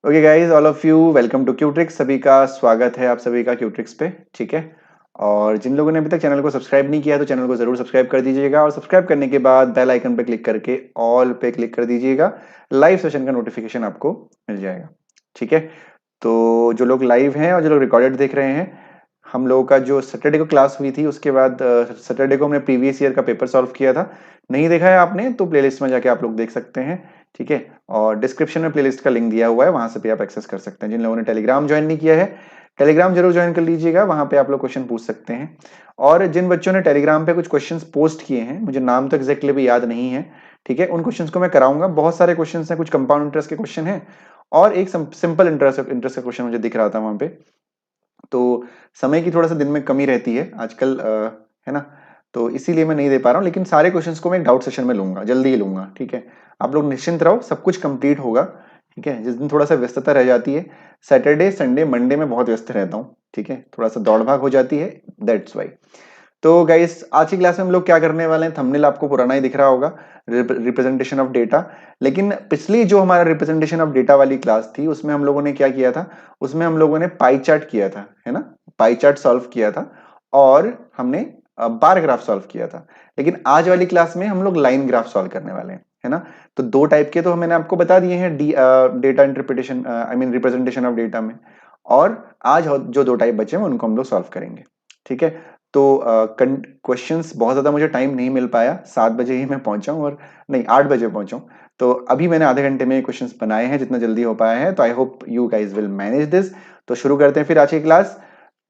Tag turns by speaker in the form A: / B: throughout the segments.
A: Okay guys, all of you welcome to Qutrix. सभी का स्वागत है आप सभी का क्यूट्रिक्स पे। ठीक है। और जिन लोगों ने अभी तक चैनल को सब्सक्राइब नहीं किया तो चैनल को जरूर सब्सक्राइब कर दीजिएगा और सब्सक्राइब करने के बाद बेल आइकन पे क्लिक करके ऑल पे क्लिक कर दीजिएगा। लाइव सेशन का नोटिफिकेशन आपको मिल जाएगा। ठीक है। तो जो लोग लाइव हैं और जो लोग रिकॉर्डेड देख रहे हैं, हम लोगों का जो सैटरडे को क्लास हुई थी उसके बाद सैटरडे को हमने प्रीवियस ईयर का पेपर सॉल्व किया था। नहीं देखा है आपने तो प्लेलिस्ट में जाके आप लोग देख सकते हैं। ठीक है। और डिस्क्रिप्शन में प्लेलिस्ट का लिंक दिया हुआ है, वहां से भी आप एक्सेस कर सकते हैं। जिन लोगों ने टेलीग्राम ज्वाइन नहीं किया है, टेलीग्राम जरूर ज्वाइन कर लीजिएगा, वहां पे आप लोग क्वेश्चन पूछ सकते हैं। और जिन बच्चों ने टेलीग्राम पे कुछ क्वेश्चंस पोस्ट किए हैं, मुझे नाम तो एग्जैक्टली भी याद नहीं है। ठीक है। उन क्वेश्चंस को मैं कराऊंगा। बहुत सारे क्वेश्चंस हैं, कुछ कंपाउंड इंटरेस्ट के क्वेश्चन हैं और एक सिंपल इंटरेस्ट इंटरेस्ट का क्वेश्चन मुझे दिख रहा था वहां पे। तो समय की थोड़ा सा दिन में कमी रहती है आजकल, है ना। तो इसीलिए मैं नहीं दे पा रहा हूँ, लेकिन सारे क्वेश्चंस को मैं एक डाउट सेशन में लूंगा, जल्दी ही लूंगा। ठीक है। आप लोग निश्चिंत रहो, सब कुछ कंप्लीट होगा। ठीक है। जिस दिन थोड़ा सा व्यस्तता रह जाती है, सैटरडे संडे मंडे में बहुत व्यस्त रहता हूँ। ठीक है। थोड़ा सा दौड़ भाग हो जाती है, दैट्स वाई। तो गाइस, आज की क्लास में हम लोग क्या करने वाले हैं, थंबनेल आपको पुराना ही दिख रहा होगा, रिप्रेजेंटेशन ऑफ डेटा। लेकिन पिछली जो हमारा रिप्रेजेंटेशन ऑफ डेटा वाली क्लास थी, उसमें हम लोगों ने क्या किया था, उसमें हम लोगों ने पाई चार्ट किया था, है ना। पाई चार्ट सॉल्व किया था और हमने बार ग्राफ सॉल्व किया था। लेकिन आज वाली क्लास में हम लोग लाइन ग्राफ सॉल्व करने वाले हैं, है ना। तो दो टाइप के तो मैंने आपको बता दिए हैं data interpretation, I mean representation of data में। और आज जो दो टाइप बचे हैं उनको हम लोग सॉल्व करेंगे। ठीक है। तो क्वेश्चंस बहुत ज्यादा मुझे टाइम नहीं मिल पाया, 7 बजे ही मैं पहुंचा हूं, और नहीं 8 बजे पहुंचा हूं। तो अभी मैंने आधे घंटे में क्वेश्चंस बनाए हैं जितना जल्दी हो पाया है। तो I hope you guys will manage this. तो शुरू करते हैं फिर आज की क्लास।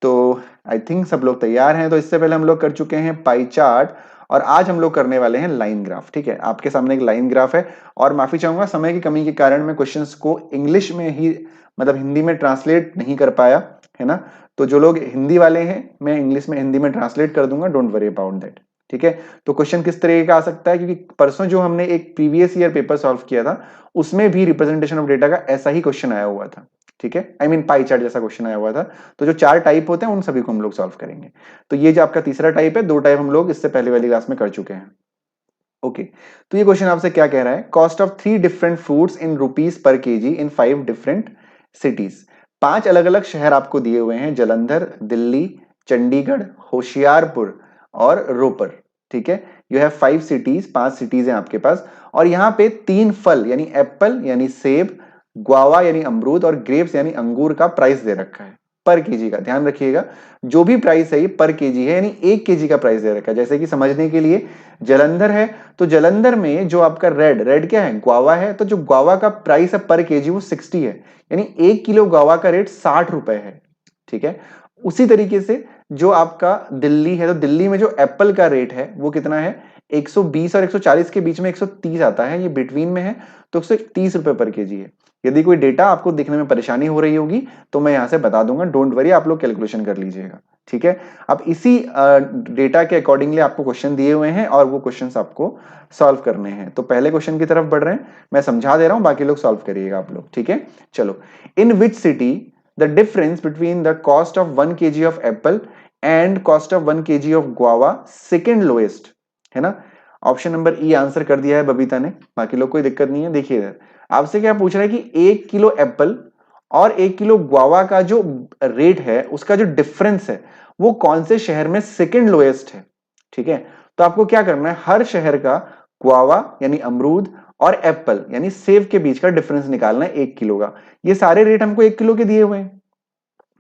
A: तो आई थिंक सब लोग तैयार हैं। तो इससे पहले हम लोग कर चुके हैं पाई चार्ट, और आज हम लोग करने वाले हैं लाइन ग्राफ। ठीक है। आपके सामने एक लाइन ग्राफ है। और माफी चाहूंगा, समय की कमी के कारण मैं क्वेश्चंस को इंग्लिश में ही, मतलब हिंदी में ट्रांसलेट नहीं कर पाया, है ना। तो जो लोग हिंदी वाले हैं, मैं इंग्लिश में हिंदी में ट्रांसलेट कर दूंगा, डोंट वरी अबाउट दैट। ठीक है। तो क्वेश्चन किस तरीके का आ सकता है, क्योंकि परसों जो हमने एक प्रीवियस ईयर पेपर सॉल्व किया था, उसमें भी रिप्रेजेंटेशन ऑफ डेटा का ऐसा ही क्वेश्चन आया हुआ था। ठीक है। आई मीन पाई चार्ट जैसा क्वेश्चन आया हुआ था। तो जो चार टाइप होते हैं उन सभी को हम लोग सॉल्व करेंगे। तो ये जो आपका तीसरा टाइप है, दो टाइप हम लोग इससे पहले वाली क्लास में कर चुके हैं। ओके। तो ये क्वेश्चन आपसे क्या कह रहा है, cost of 3 different fruits in rupees per KG in 5 different cities. 5 अलग अलग शहर आपको दिए हुए हैं, जलंधर, दिल्ली, चंडीगढ़, होशियारपुर और रोपर। ठीक है। यू हैव 5 सिटीज, 5 सिटीज हैं आपके पास। और यहां पे 3 फल यानी एप्पल यानी सेब, ग्वावा यानी अमरूद और ग्रेप्स यानी अंगूर का प्राइस दे रखा है पर केजी का। ध्यान रखिएगा, जो भी प्राइस है ये पर केजी है, यानी 1 केजी का प्राइस दे रखा है। जैसे कि समझने के लिए, जलंधर है तो जलंधर में जो आपका रेड रेड क्या है, ग्वावा है। तो जो ग्वावा का प्राइस है पर केजी वो 60 है, यानी 1 किलो ग्वावा का रेट 60 रुपए है। ठीक है। उसी तरीके से जो आपका दिल्ली है, तो दिल्ली में जो एप्पल का रेट है वो कितना है, 120 और 140 के बीच में 130 आता है, ये बिटवीन में है। तो 130 रुपए पर केजी है। यदि कोई डेटा आपको देखने में परेशानी हो रही होगी तो मैं यहां से बता दूंगा, डोंट वरी, आप लोग कैलकुलेशन कर लीजिएगा। ठीक है। अब इसी डेटा के अकॉर्डिंगली आपको क्वेश्चन दिए हुए हैं और वो क्वेश्चंस आपको सॉल्व करने हैं। तो पहले क्वेश्चन की तरफ बढ़ रहे हैं, मैं समझा दे रहा हूं, बाकी लोग सॉल्व करिएगा आप लोग। ठीक है। चलो, in which city the difference between the cost of 1 KG of apple and cost of 1 KG of guava second lowest, है ना। ऑप्शन नंबर ई आंसर कर दिया है बबीता ने, बाकी लोग कोई दिक्कत नहीं है। देखिए इधर आपसे क्या पूछ रहा है कि 1 किलो एप्पल और 1 किलो गुआवा का जो रेट है, उसका जो डिफरेंस है वो कौन से शहर में सेकेंड लोएस्ट है। ठीक है। तो आपको क्या करना है, हर शहर का गुआवा यानी अमरूद और एप्पल यानी सेब के बीच का डिफरेंस निकालना है 1 किलो का। ये सारे रेट हमको 1 किलो के दिए हुए हैं,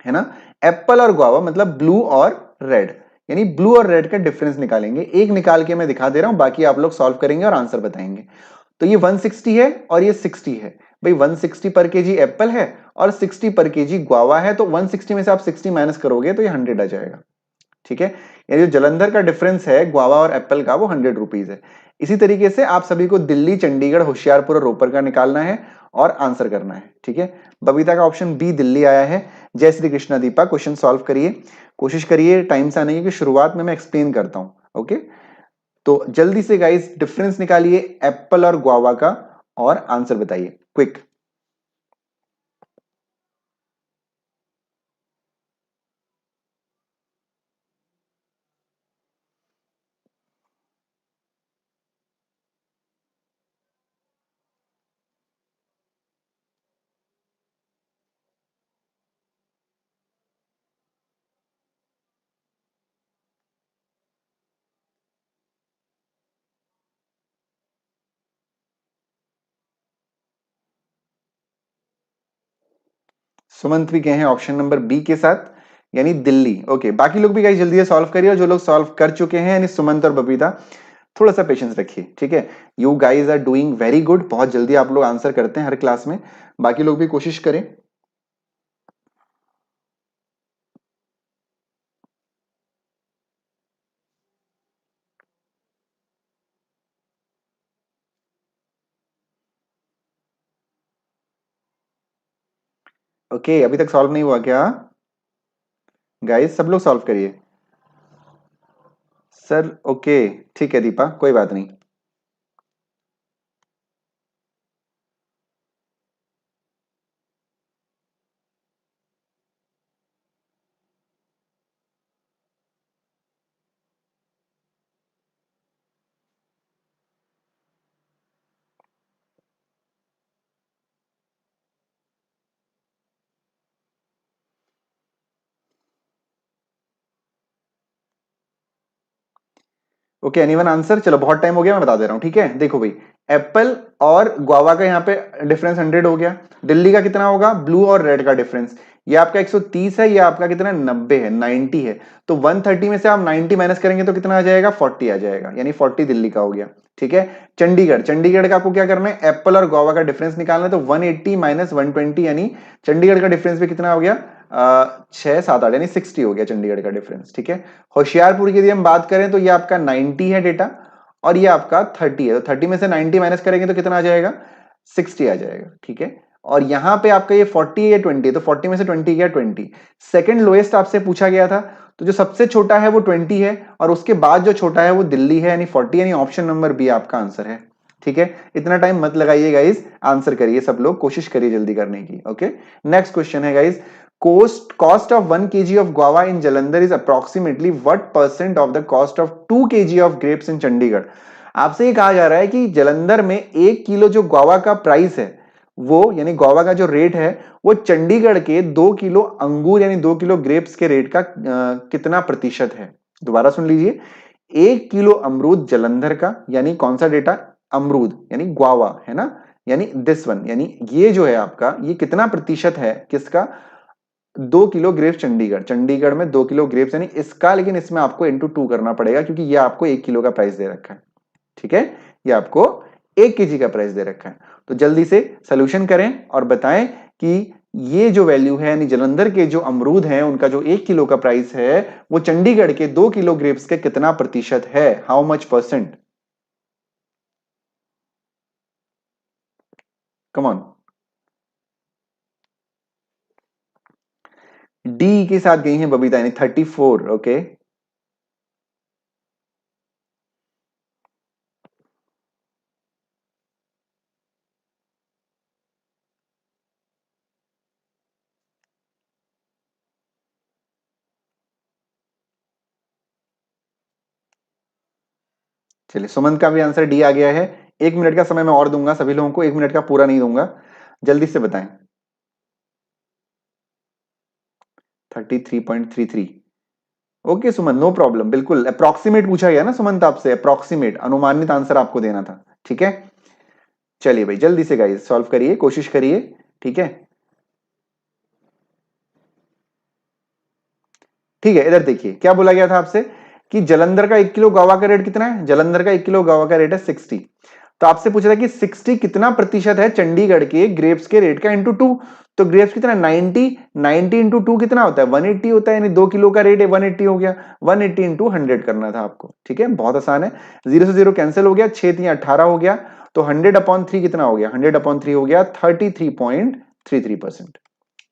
A: है ना। एप्पल और गुआवा मतलब ब्लू और रेड, यानी ब्लू और रेड का डिफरेंस निकालेंगे। एक निकाल के मैं दिखा दे रहा हूं, बाकी आप लोग सॉल्व करेंगे और आंसर बताएंगे। तो ये 160 है और ये 60 है। भाई 160 पर केजी एप्पल है और 60 पर केजी गुआवा है, तो 160 में से आप 60 माइनस करोगे तो ये 100 आ जाएगा। ठीक है। यानी जो जलंधर का डिफरेंस है गुआवा और एप्पल का, वो 100 रुपीज है। इसी तरीके से आप सभी को दिल्ली, चंडीगढ़, होशियारपुर और रोपर का निकालना है और आंसर करना है। ठीक है। बबीता का ऑप्शन बी दिल्ली आया है। जय श्री कृष्णा दीपा, क्वेश्चन सॉल्व करिए, कोशिश करिए टाइम से आने की, कि शुरुआत में मैं एक्सप्लेन करता हूं। ओके। तो जल्दी से गाइस डिफरेंस निकालिए एप्पल और गुआवा का और आंसर बताइए, क्विक। सुमंत भी गए हैं ऑप्शन नंबर बी के साथ, यानी दिल्ली। ओके, बाकी लोग भी गाइस जल्दी से सॉल्व करिए, और जो लोग सॉल्व कर चुके हैं यानी सुमंत और बबीता, थोड़ा सा पेशेंस रखिए, ठीक है। You guys are doing very good, बहुत जल्दी आप लोग आंसर करते हैं हर क्लास में। बाकी लोग भी कोशिश करें। ओके, अभी तक सॉल्व नहीं हुआ क्या गाइस? सब लोग सॉल्व करिए सर। ओके, ठीक है दीपा, कोई बात नहीं। Okay, anyone answer? चलो बहुत टाइम हो गया, मैं बता दे रहा हूं, ठीक है। देखो भाई, एप्पल और गुआवा का यहाँ पे डिफरेंस 100 हो गया। दिल्ली का कितना होगा? ब्लू और रेड का डिफरेंस, ये आपका 130 है, ये आपका कितना 90 है, 90 है। तो 130 में से आप 90 माइनस करेंगे तो कितना आ जाएगा? 40 आ जाएगा, यानी 40 दिल्ली का हो गया, ठीक है। चंडीगढ़, चंडीगढ़ का आपको क्या करना है? एप्पल और गोवा का डिफरेंस निकालना है, तो 180 माइनस 120, यानी चंडीगढ़ का डिफरेंस भी कितना हो गया? 6 7 8, यानी 60 हो गया चंडीगढ़ का डिफरेंस, ठीक है। होशियारपुर की यदि हम बात करें तो ये आपका 90 है डेटा, और ये आपका 30 है, तो 30 में से 90 माइनस करेंगे तो कितना आ जाएगा? 60 आ जाएगा, ठीक है। और यहां पे आपका ये 40 है, 20, तो 40 में से 20 गया 20। सेकंड लोएस्ट आपसे पूछा गया था, तो जो सबसे छोटा है वो 20 है, और उसके बाद जो छोटा है वो दिल्ली है, यानी 40, यानी ऑप्शन नंबर बी आपका आंसर है, ठीक है। इतना टाइम मत लगाइए गाइस, आंसर करिए सब लोग, कोशिश करिए जल्दी करने की। ओके, नेक्स्ट क्वेश्चन है guys, cost of 1 kg of guava in Jalandhar is approximately what percent of the cost of 2 kg of grapes in Chandigarh? आपसे ये कहा जा रहा है कि जलंधर में 1 किलो जो गुआवा का प्राइस है, वो यानी गुआवा का जो रेट है, वो चंडीगढ़ के 2 किलो अंगूर यानी 2 किलो ग्रेप्स के रेट का कितना प्रतिशत है? दोबारा सुन लीजिए, 1 किलो अमरूद जलंधर का, यानी कौन सा डेटा? अमरूद यानी गुआवा, है ना, यानी दिस वन, यानी ये जो है आपका, ये कितना प्रतिशत है किसका? 2 किलो ग्रेप्स चंडीगढ़, चंडीगढ़ में 2 किलो ग्रेप्स यानी इसका, लेकिन इसमें आपको इंटू 2 करना पड़ेगा, क्योंकि ये आपको 1 किलो का प्राइस दे रखा है, ठीक है। ये आपको 1 केजी का प्राइस दे रखा है। तो जल्दी से सोल्यूशन करें और बताएं कि ये जो वैल्यू है, यानी जलंधर के जो अमरूद हैं उनका जो 1 किलो का प्राइस है, वो चंडीगढ़ के 2 किलो ग्रेप्स के कितना प्रतिशत है? How much percent? Come on. D के साथ गई हैं बबीता, यानी 34। ओके, चलिए सुमंत का भी आंसर डी आ गया है। 1 मिनट का समय मैं और दूंगा सभी लोगों को, 1 मिनट का पूरा नहीं दूंगा, जल्दी से बताएं। 33.33। ओके सुमंत, नो प्रॉब्लम, बिल्कुल अप्रोक्सीमेट पूछा गया ना सुमंत आपसे, अप्रोक्सीमेट अनुमानित आंसर आपको देना था, ठीक है। चलिए भाई जल्दी से गाइस सॉल्व करिए, कोशिश करिए, ठीक है। ठीक है, इधर देखिए क्या बोला गया था आपसे कि जलंधर का 1 किलो गावा का रेट कितना है? जलंधर का 1 किलो गावा का रेट है 60। तो आपसे पूछा था कि 60 कितना प्रतिशत है चंडीगढ़ के ग्रेप्स के रेट का इंटू 2। तो ग्रेप्स कितना? 90, 90 इंटू 2 कितना होता है? 180 होता है, यानी 2 किलो का रेट है 180 हो गया, 180 इंटू 100 करना था आपको, ठीक है, बहुत आसान है। 0 से 0 कैंसिल हो गया, 6×3 = 18 हो गया, तो 100/3 कितना हो गया? 100/3 हो गया 33.33%,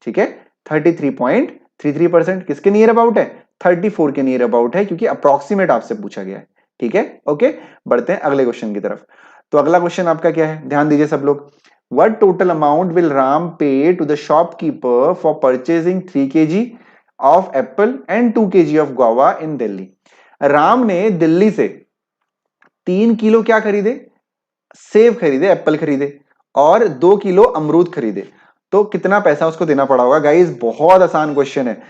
A: ठीक है। 33.33% किसके नियर अबाउट है? 34 के नियर अबाउट है, क्योंकि अप्रोक्सीमेट आपसे पूछा गया है, ठीक है। ओके, बढ़ते हैं अगले क्वेश्चन की तरफ। तो अगला क्वेश्चन आपका क्या है, ध्यान दीजिए सब लोग। What total amount will Ram pay to the shopkeeper for purchasing 3 kg of apple and 2 kg of guava in Delhi? Ram ने दिल्ली से 3 किलो क्या खरीदे? सेब खरीदे, एप्पल खरीदे, और 2 किलो अमरूद खरीदे। तो कितना पैसा उसको देना पड़ा होगा? गाइस बहुत आसान क्वेश्चन है,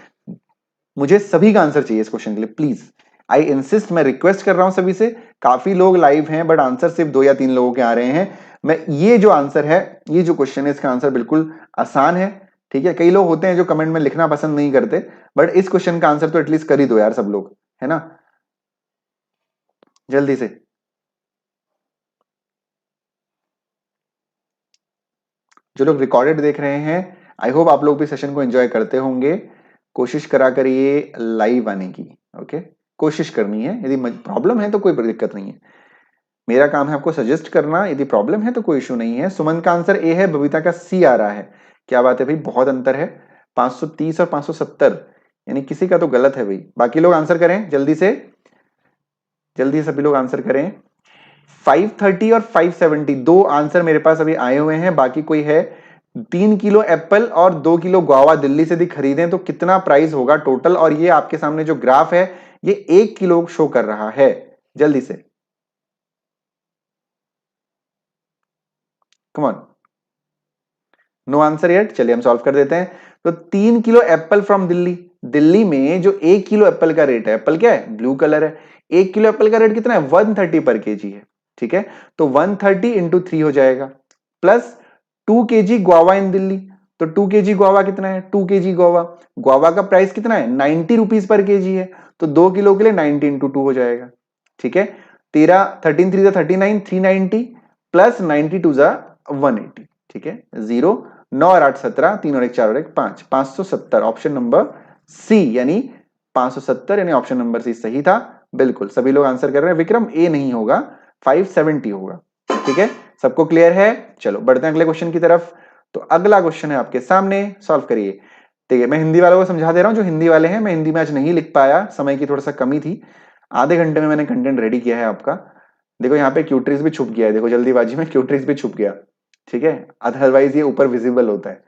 A: मुझे सभी का आंसर चाहिए इस क्वेश्चन के लिए, प्लीज आई इंसिस्ट, मैं रिक्वेस्ट कर रहा हूं सभी से। काफी लोग लाइव हैं बट आंसर सिर्फ 2 या 3 लोगों के आ रहे हैं। मैं ये जो आंसर है, ये जो क्वेश्चन है, इसका आंसर बिल्कुल आसान है, ठीक है, कई लोग होते हैं जो कमेंट में लिखना पसंद नहीं करते, बट इस क्वेश्चन का आंसर तो एटलीस्ट कर ही दो यार सब लोग, है ना, जल्दी से। जो लोग रिकॉर्डेड देख रहे हैं, आई होप आप लोग भी सेशन को एंजॉय करते होंगे। कोशिश करा करिए लाइव आने की, ओके, कोशिश करनी है। यदि प्रॉब्लम है तो कोई दिक्कत नहीं है, मेरा काम है आपको सजेस्ट करना। यदि प्रॉब्लम है तो कोई इशू नहीं है। सुमन का आंसर ए है, बबीता का सी आ रहा है। क्या बात है भाई, बहुत अंतर है, 530 और 570, यानी किसी का तो गलत है भाई। बाकी लोग आंसर करें जल्दी से, जल्दी से सभी लोग आंसर करें। 530 और 570 दो आंसर मेरे पास अभी आए हुए हैं। बाकी कोई है? 3 किलो एप्पल और 2 किलो गुआवा दिल्ली से यदि खरीदें तो कितना प्राइस होगा टोटल? और ये आपके सामने जो ग्राफ है ये 1 किलो शो कर रहा है। जल्दी से, come on, no answer yet. चलिए हम सॉल्व कर देते हैं। तो 3 kilo apple from Delhi, Delhi में जो 1 किलो एप्पल का रेट है, एप्पल क्या है, ब्लू कलर है, 1 किलो एप्पल का रेट कितना है, 130 पर केजी है। ठीक है, तो 130 इंटू 3 हो जाएगा, प्लस 2 kg गुआवा इन दिल्ली। तो 2 kg गुआवा कितना है, 2 kg गुआवा, गुआवा का प्राइस कितना है, 90 रुपीज पर केजी है। तो 2 किलो के लिए 90 इंटू 2 हो जाएगा। ठीक है, 13 3 जा 39, 390 प्लस 92 जा 180। ठीक है, 0 9 और 8 17, 3 और 1 4 और 1 5, 570 ऑप्शन नंबर सी, यानी 570, यानी ऑप्शन नंबर सी सही था। बिल्कुल सभी लोग आंसर कर रहे हैं। विक्रम ए नहीं होगा, 570 होगा। ठीक है, सबको क्लियर है? चलो बढ़ते हैं अगले क्वेश्चन की तरफ। तो अगला क्वेश्चन है आपके सामने, सॉल्व करिए। ठीक है, मैं हिंदी वालों को समझा दे रहा हूं, जो हिंदी वाले हैं। मैं हिंदी में आज नहीं लिख पाया, समय की थोड़ा सा कमी थी। आधे घंटे में मैंने कंटेंट रेडी किया है आपका। देखो यहाँ पे क्यूट्रिक्स भी छुप गया है, देखो जल्दीबाजी में क्यूट्रिक्स भी छुप गया। ठीक है, अदरवाइज ये ऊपर विजिबल होता है।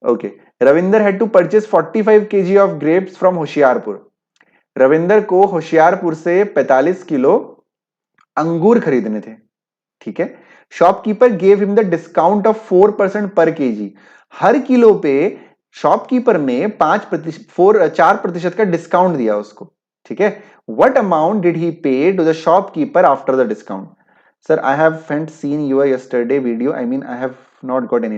A: Okay, Ravinder had to purchase 45 kg of grapes from Hoshiarpur. Ravinder को होशियारपुर से 45 किलो अंगूर खरीदने थे। ठीक है, shopkeeper gave him the discount of 4% पर केजी। हर किलो पे शॉपकीपर ने 4% का डिस्काउंट दिया उसको। ठीक है, what amount did he pay to the shopkeeper after the discount? Sir I have seen your yesterday video, I mean I have not got any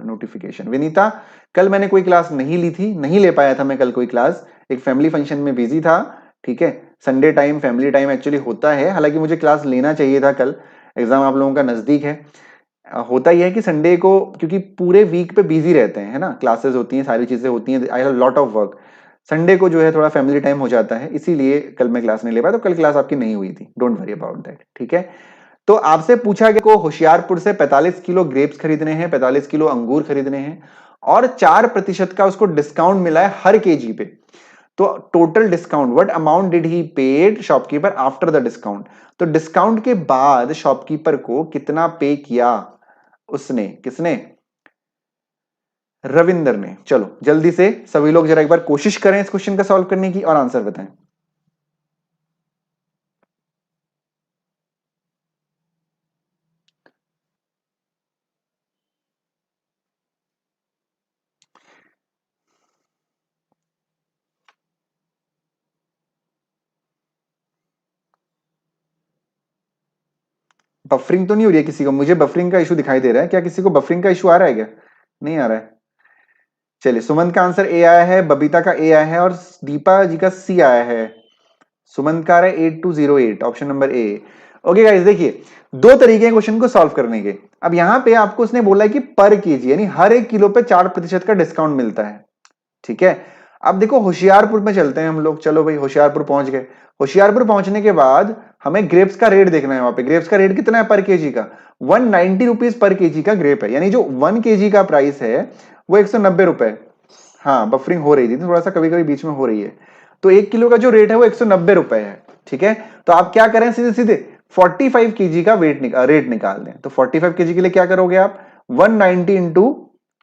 A: notification. Vinita, कल मैंने कोई क्लास नहीं ली थी, नहीं ले पाया था मैं कल कोई क्लास, एक फैमिली फंक्शन में बिजी था। ठीक है, Sunday time family time actually होता है, हालांकि मुझे क्लास लेना चाहिए था कल, एग्जाम आप लोगों का नजदीक है। होता ही है कि संडे को, क्योंकि पूरे वीक पे बिजी रहते हैं, है ना, क्लासेस होती हैं, सारी चीजें होती हैं, I have lot of work. Sunday को जो है थोड़ा फैमिली टाइम हो जाता है, इसीलिए कल मैं क्लास नहीं ले पाया। तो कल क्लास आपकी नहीं हुई थी, डोंट वरी अबाउट दैट। ठीक है, तो आपसे पूछा गया को होशियारपुर से 45 किलो ग्रेप्स खरीदने हैं, 45 किलो अंगूर खरीदने हैं, और 4% का उसको डिस्काउंट मिला है हर केजी पे। तो total discount, what amount did he paid shopkeeper after the discount? तो डिस्काउंट के बाद शॉपकीपर को कितना पे किया उसने, किसने, रविंदर ने। चलो जल्दी से सभी लोग जरा एक बार कोशिश करें इस क्वेश्चन का सॉल्व करने की और आंसर बताएं। बफरिंग तो नहीं हो रही है किसी को? मुझे बफरिंग का इशू दिखाई दे रहा है, क्या किसी को बफरिंग का इशू आ रहा है क्या? नहीं आ रहा है। चलिए, सुमंत का आंसर ए आया है, बबीता का ए आया है, और दीपा जी का सी आया है। सुमंत का आ रहा है 8208, option number A. Okay guys, देखिए दो तरीके हैं क्वेश्चन को सॉल्व करने के। अब यहां पे आपको उसने बोला है कि पर केजी, यानी हर 1 किलो पे 4% का डिस्काउंट मिलता है। ठीक है, अब देखो होशियारपुर में चलते हैं हम लोग। चलो भाई होशियारपुर पहुंच गए। होशियारपुर पहुंचने के बाद हमें ग्रेप्स का रेट देखना है। वहां पे ग्रेप्स का रेट कितना है पर केजी का? 190 रुपीज पर केजी का ग्रेप है, यानी जो 1 kg का प्राइस है वो 190 रुपए। हाँ, बफरिंग हो रही थी थोड़ा सा, कभी कभी बीच में हो रही है। तो 1 किलो का जो रेट है वो 190 रुपए है। ठीक है, तो आप क्या करें, सीधे सीधे 45 केजी का रेट निकाल दें। तो 45 केजी के लिए क्या करोगे आप, 190 इंटू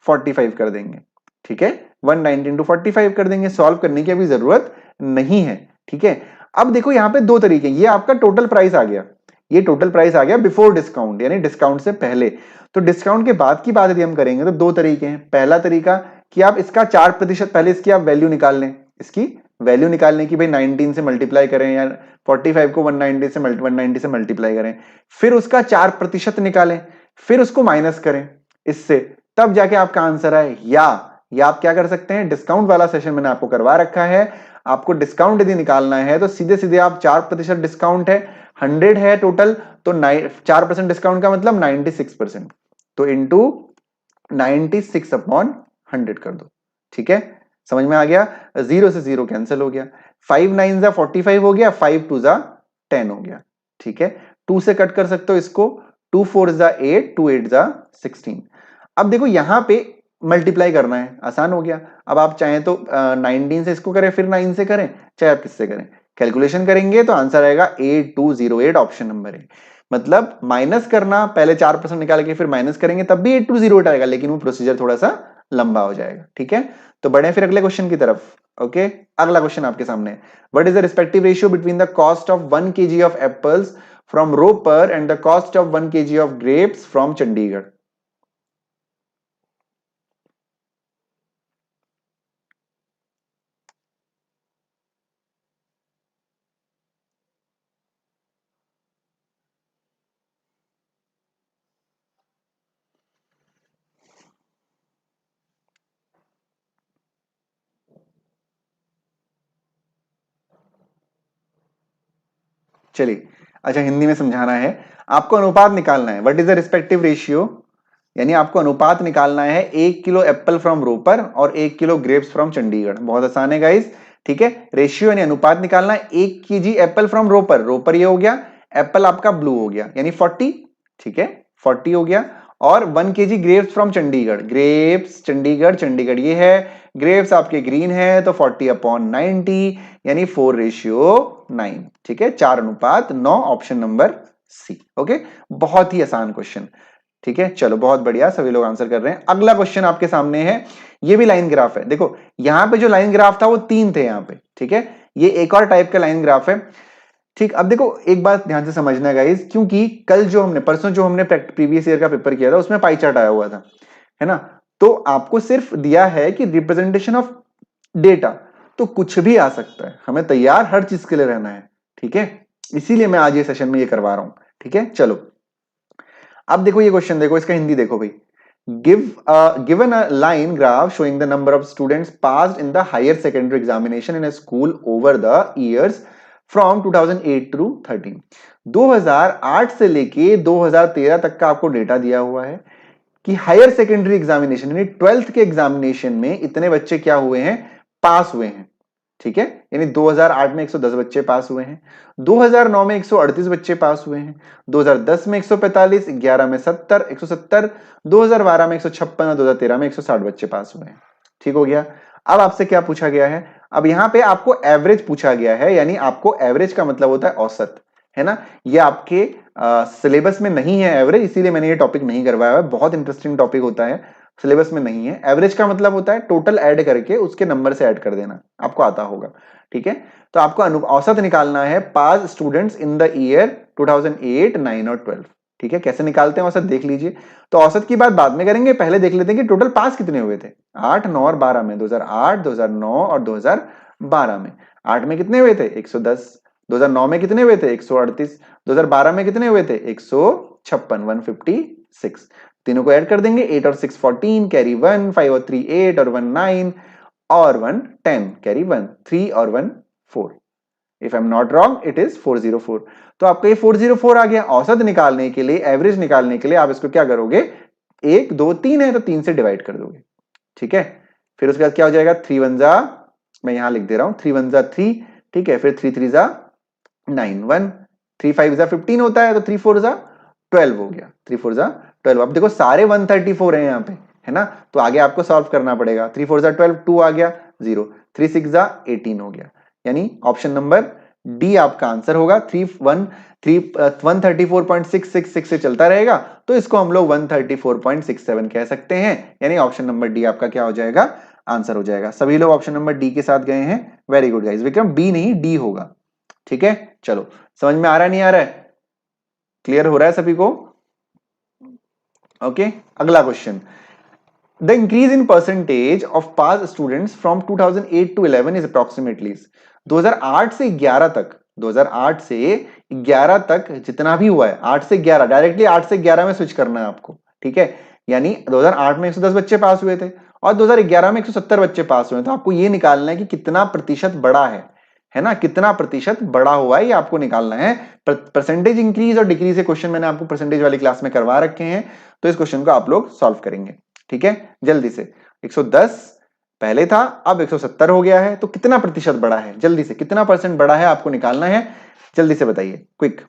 A: 45 कर देंगे। ठीक है, 190 इंटू 45 कर देंगे। सॉल्व करने की अभी जरूरत नहीं है। ठीक है, अब देखो यहां पे दो तरीके, ये आपका टोटल प्राइस आ गया, ये टोटल प्राइस आ गया बिफोर डिस्काउंट, यानी डिस्काउंट से पहले। तो डिस्काउंट के बाद की बात यदि हम करेंगे तो दो तरीके हैं। पहला तरीका कि आप इसका 4%, पहले इसकी आप वैल्यू निकाल लें, इसकी वैल्यू निकालने की भाई 19 से मल्टीप्लाई करें, या 45 को 190 से मल्टीप्लाई करें, फिर उसका 4% निकालें, फिर उसको माइनस करें इससे, तब जाके आपका आंसर आए। या आप क्या कर सकते हैं, डिस्काउंट वाला सेशन मैंने आपको करवा रखा है, आपको डिस्काउंट यदि निकालना है तो सीधे सीधे आप 4% डिस्काउंट है, 100 है टोटल, तो 4% डिस्काउंट का मतलब 96%, तो इंटू 96 अपॉन 100 कर दो। ठीक है, समझ में आ गया, 0 से 0 कैंसिल हो गया, 5 9 जा 45 हो गया, 5 2 जा 10 हो गया। ठीक है, 2 से कट कर सकते हो इसको, 2 4 जा 8, 2 8 जा 16। अब देखो यहां पे मल्टीप्लाई करना है, आसान हो गया। अब आप चाहें तो 19 से इसको करें, फिर 9 से करें, चाहे आप किससे करें, कैलकुलेशन करेंगे तो आंसर आएगा 8208, ऑप्शन नंबर है। मतलब माइनस करना, पहले 4% निकाल के फिर माइनस करेंगे तब भी 8208 आएगा, लेकिन वो प्रोसीजर थोड़ा सा लंबा हो जाएगा। ठीक है, तो बढ़े फिर अगले क्वेश्चन की तरफ। ओके, अगला क्वेश्चन आपके सामने, what is the respective ratio between the cost of 1 kg of apples from Ropar and the cost of 1 kg of grapes from Chandigarh. चलिए, अच्छा हिंदी में समझाना है, आपको अनुपात निकालना है, what is the respective ratio, यानी आपको अनुपात निकालना है 1 किलो एप्पल फ्रॉम रोपर और 1 किलो ग्रेप्स फ्रॉम चंडीगढ़। बहुत आसान है गाइस। ठीक है, रेशियो यानी अनुपात निकालना है, 1 KG apple from Ropar, Ropar ये हो गया, एप्पल आपका ब्लू हो गया यानी 40। ठीक है, 40 हो गया, और 1 KG grapes from Chandigarh, grapes Chandigarh, Chandigarh ये है, ग्रेप्स आपके ग्रीन है, तो 40 अपॉन 90 यानी 4:9। ठीक है, 4:9, ऑप्शन नंबर सी। ओके, बहुत ही आसान क्वेश्चन। ठीक है, चलो बहुत बढ़िया, सभी लोग आंसर कर रहे हैं। अगला क्वेश्चन आपके सामने है, ये भी लाइन ग्राफ है। देखो यहां पे जो लाइन ग्राफ था वो 3 थे यहां पे। ठीक है, ये एक और टाइप का लाइन ग्राफ है। ठीक, अब देखो एक बात ध्यान से समझना गाइस, क्योंकि कल जो हमने, परसों जो हमने प्रीवियस ईयर का पेपर किया था उसमें पाई चार्ट आया हुआ था, है ना, तो आपको सिर्फ दिया है कि रिप्रेजेंटेशन ऑफ डेटा, तो कुछ भी आ सकता है, हमें तैयार हर चीज के लिए रहना है। ठीक है, इसीलिए मैं आज ये सेशन में ये करवा रहा हूं। ठीक है, चलो अब देखो ये क्वेश्चन देखो, इसका हिंदी देखो भाई। Given a line graph showing the number of students passed in the higher secondary examination in a school over the years from 2008 to 13। 2008 से लेके 2013 तक का आपको डेटा दिया हुआ है कि हायर सेकेंडरी एग्जामिनेशन यानी 12th के एग्जामिनेशन में इतने बच्चे क्या हुए हैं, पास हुए हैं। ठीक है, यानी 2008 में 110 बच्चे पास हुए हैं, 2009 में 138 बच्चे पास हुए हैं, 2010 में 145, 11 में 70, 170, 2012 में 156 और 2013 में 160 बच्चे पास हुए हैं। ठीक हो गया। अब आपसे क्या पूछा गया है, अब यहां पे आपको एवरेज पूछा गया है, यानी आपको एवरेज का मतलब होता है औसत, है ना, ये आपके सिलेबस में नहीं है एवरेज, इसीलिए मैंने ये टॉपिक नहीं करवाया है, बहुत इंटरेस्टिंग टॉपिक होता है, सिलेबस में नहीं है। एवरेज का मतलब होता है टोटल ऐड करके उसके नंबर से ऐड कर देना, आपको आता होगा। ठीक है, तो आपको औसत निकालना है पास स्टूडेंट्स इन द ईयर 2008, 9 और 12। ठीक है, कैसे निकालते हैं औसत देख लीजिए। तो औसत की बात बाद में करेंगे, पहले देख लेते हैं कि टोटल पास कितने हुए थे 8, 9 और 12 में, 2008, 2009 और 2012 में। 8 में कितने हुए थे 110, 2009 में कितने हुए थे 138, 2012 में कितने हुए थे 156, 156। तीनों को ऐड कर देंगे, 8 और 6 14, कैरी 1, 5 और 3 8 और 1 9 और 1 10, कैरी 1, 3 और 1 4। If I am not wrong it is 404। तो आपका ये 404 आ गया। औसत निकालने के लिए, एवरेज निकालने के लिए आप इसको क्या करोगे, 1 2 3 है तो 3 से डिवाइड कर दोगे। ठीक है, फिर उसके बाद क्या हो जाएगा, 3 1 जा, मैं यहां लिख दे रहा हूं 3 1 जा 3। ठीक है, फिर 3 3 जा 9 1, 3 5 जा 15 होता है, तो 3 4 जा 12 हो गया, 3 4 जा 12। अब देखो सारे 134 है यहाँ पे, है ना, तो आगे आपको सॉल्व करना पड़ेगा। 3 4 जा 12, 2 आ गया 0, 3 6 जा 18 हो गया, यानी ऑप्शन नंबर डी आपका आंसर होगा। 134.666 से चलता रहेगा, तो इसको हम लोग 134.67 कह सकते हैं, यानी ऑप्शन नंबर डी आपका क्या हो जाएगा, आंसर हो जाएगा। सभी लोग ऑप्शन नंबर डी के साथ गए हैं, very good guys. Vikram B नहीं डी होगा। ठीक है, चलो समझ में आ रहा है नहीं आ रहा है, क्लियर हो रहा है सभी को। ओके, अगला question, the increase in percentage of pass students from 2008 to 11 is approximately 2008 से 11 तक, 2008 से 11 तक जितना भी हुआ है, 8 से 11 डायरेक्टली 8 से 11 में स्विच करना है आपको। ठीक है, यानी 2008 में 110 बच्चे पास हुए थे और 2011 में 170 बच्चे पास हुए, तो आपको ये निकालना है कि कितना प्रतिशत बड़ा है ना, कितना प्रतिशत बड़ा हुआ है ये आपको निकालना है। परसेंटेज इंक्रीज और डिक्रीज के क्वेश्चन मैंने आपको परसेंटेज वाली क्लास में करवा रखे हैं, तो इस क्वेश्चन को आप लोग सॉल्व करेंगे। ठीक है, जल्दी से। 110 पहले था, अब 170 हो गया है, तो कितना प्रतिशत बड़ा है, जल्दी से कितना परसेंट बड़ा है आपको निकालना है, जल्दी से बताइए, क्विक।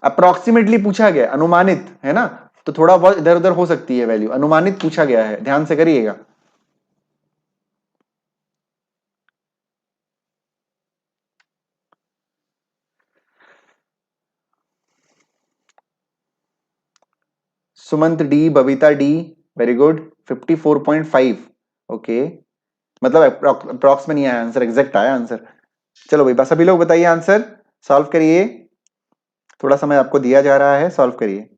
A: अप्रोक्सीमेटली पूछा गया, अनुमानित है ना, तो थोड़ा बहुत इधर उधर हो सकती है वैल्यू, अनुमानित पूछा गया है, ध्यान से करिएगा। Sumant D, Babita D, very good, 54.5। Okay, मतलब अप्रोक्स में नहीं आया आंसर, एग्जैक्ट आया आंसर। चलो भाई, बस अभी लोग बताइए आंसर, सॉल्व करिए, थोड़ा समय आपको दिया जा रहा है, सॉल्व करिए।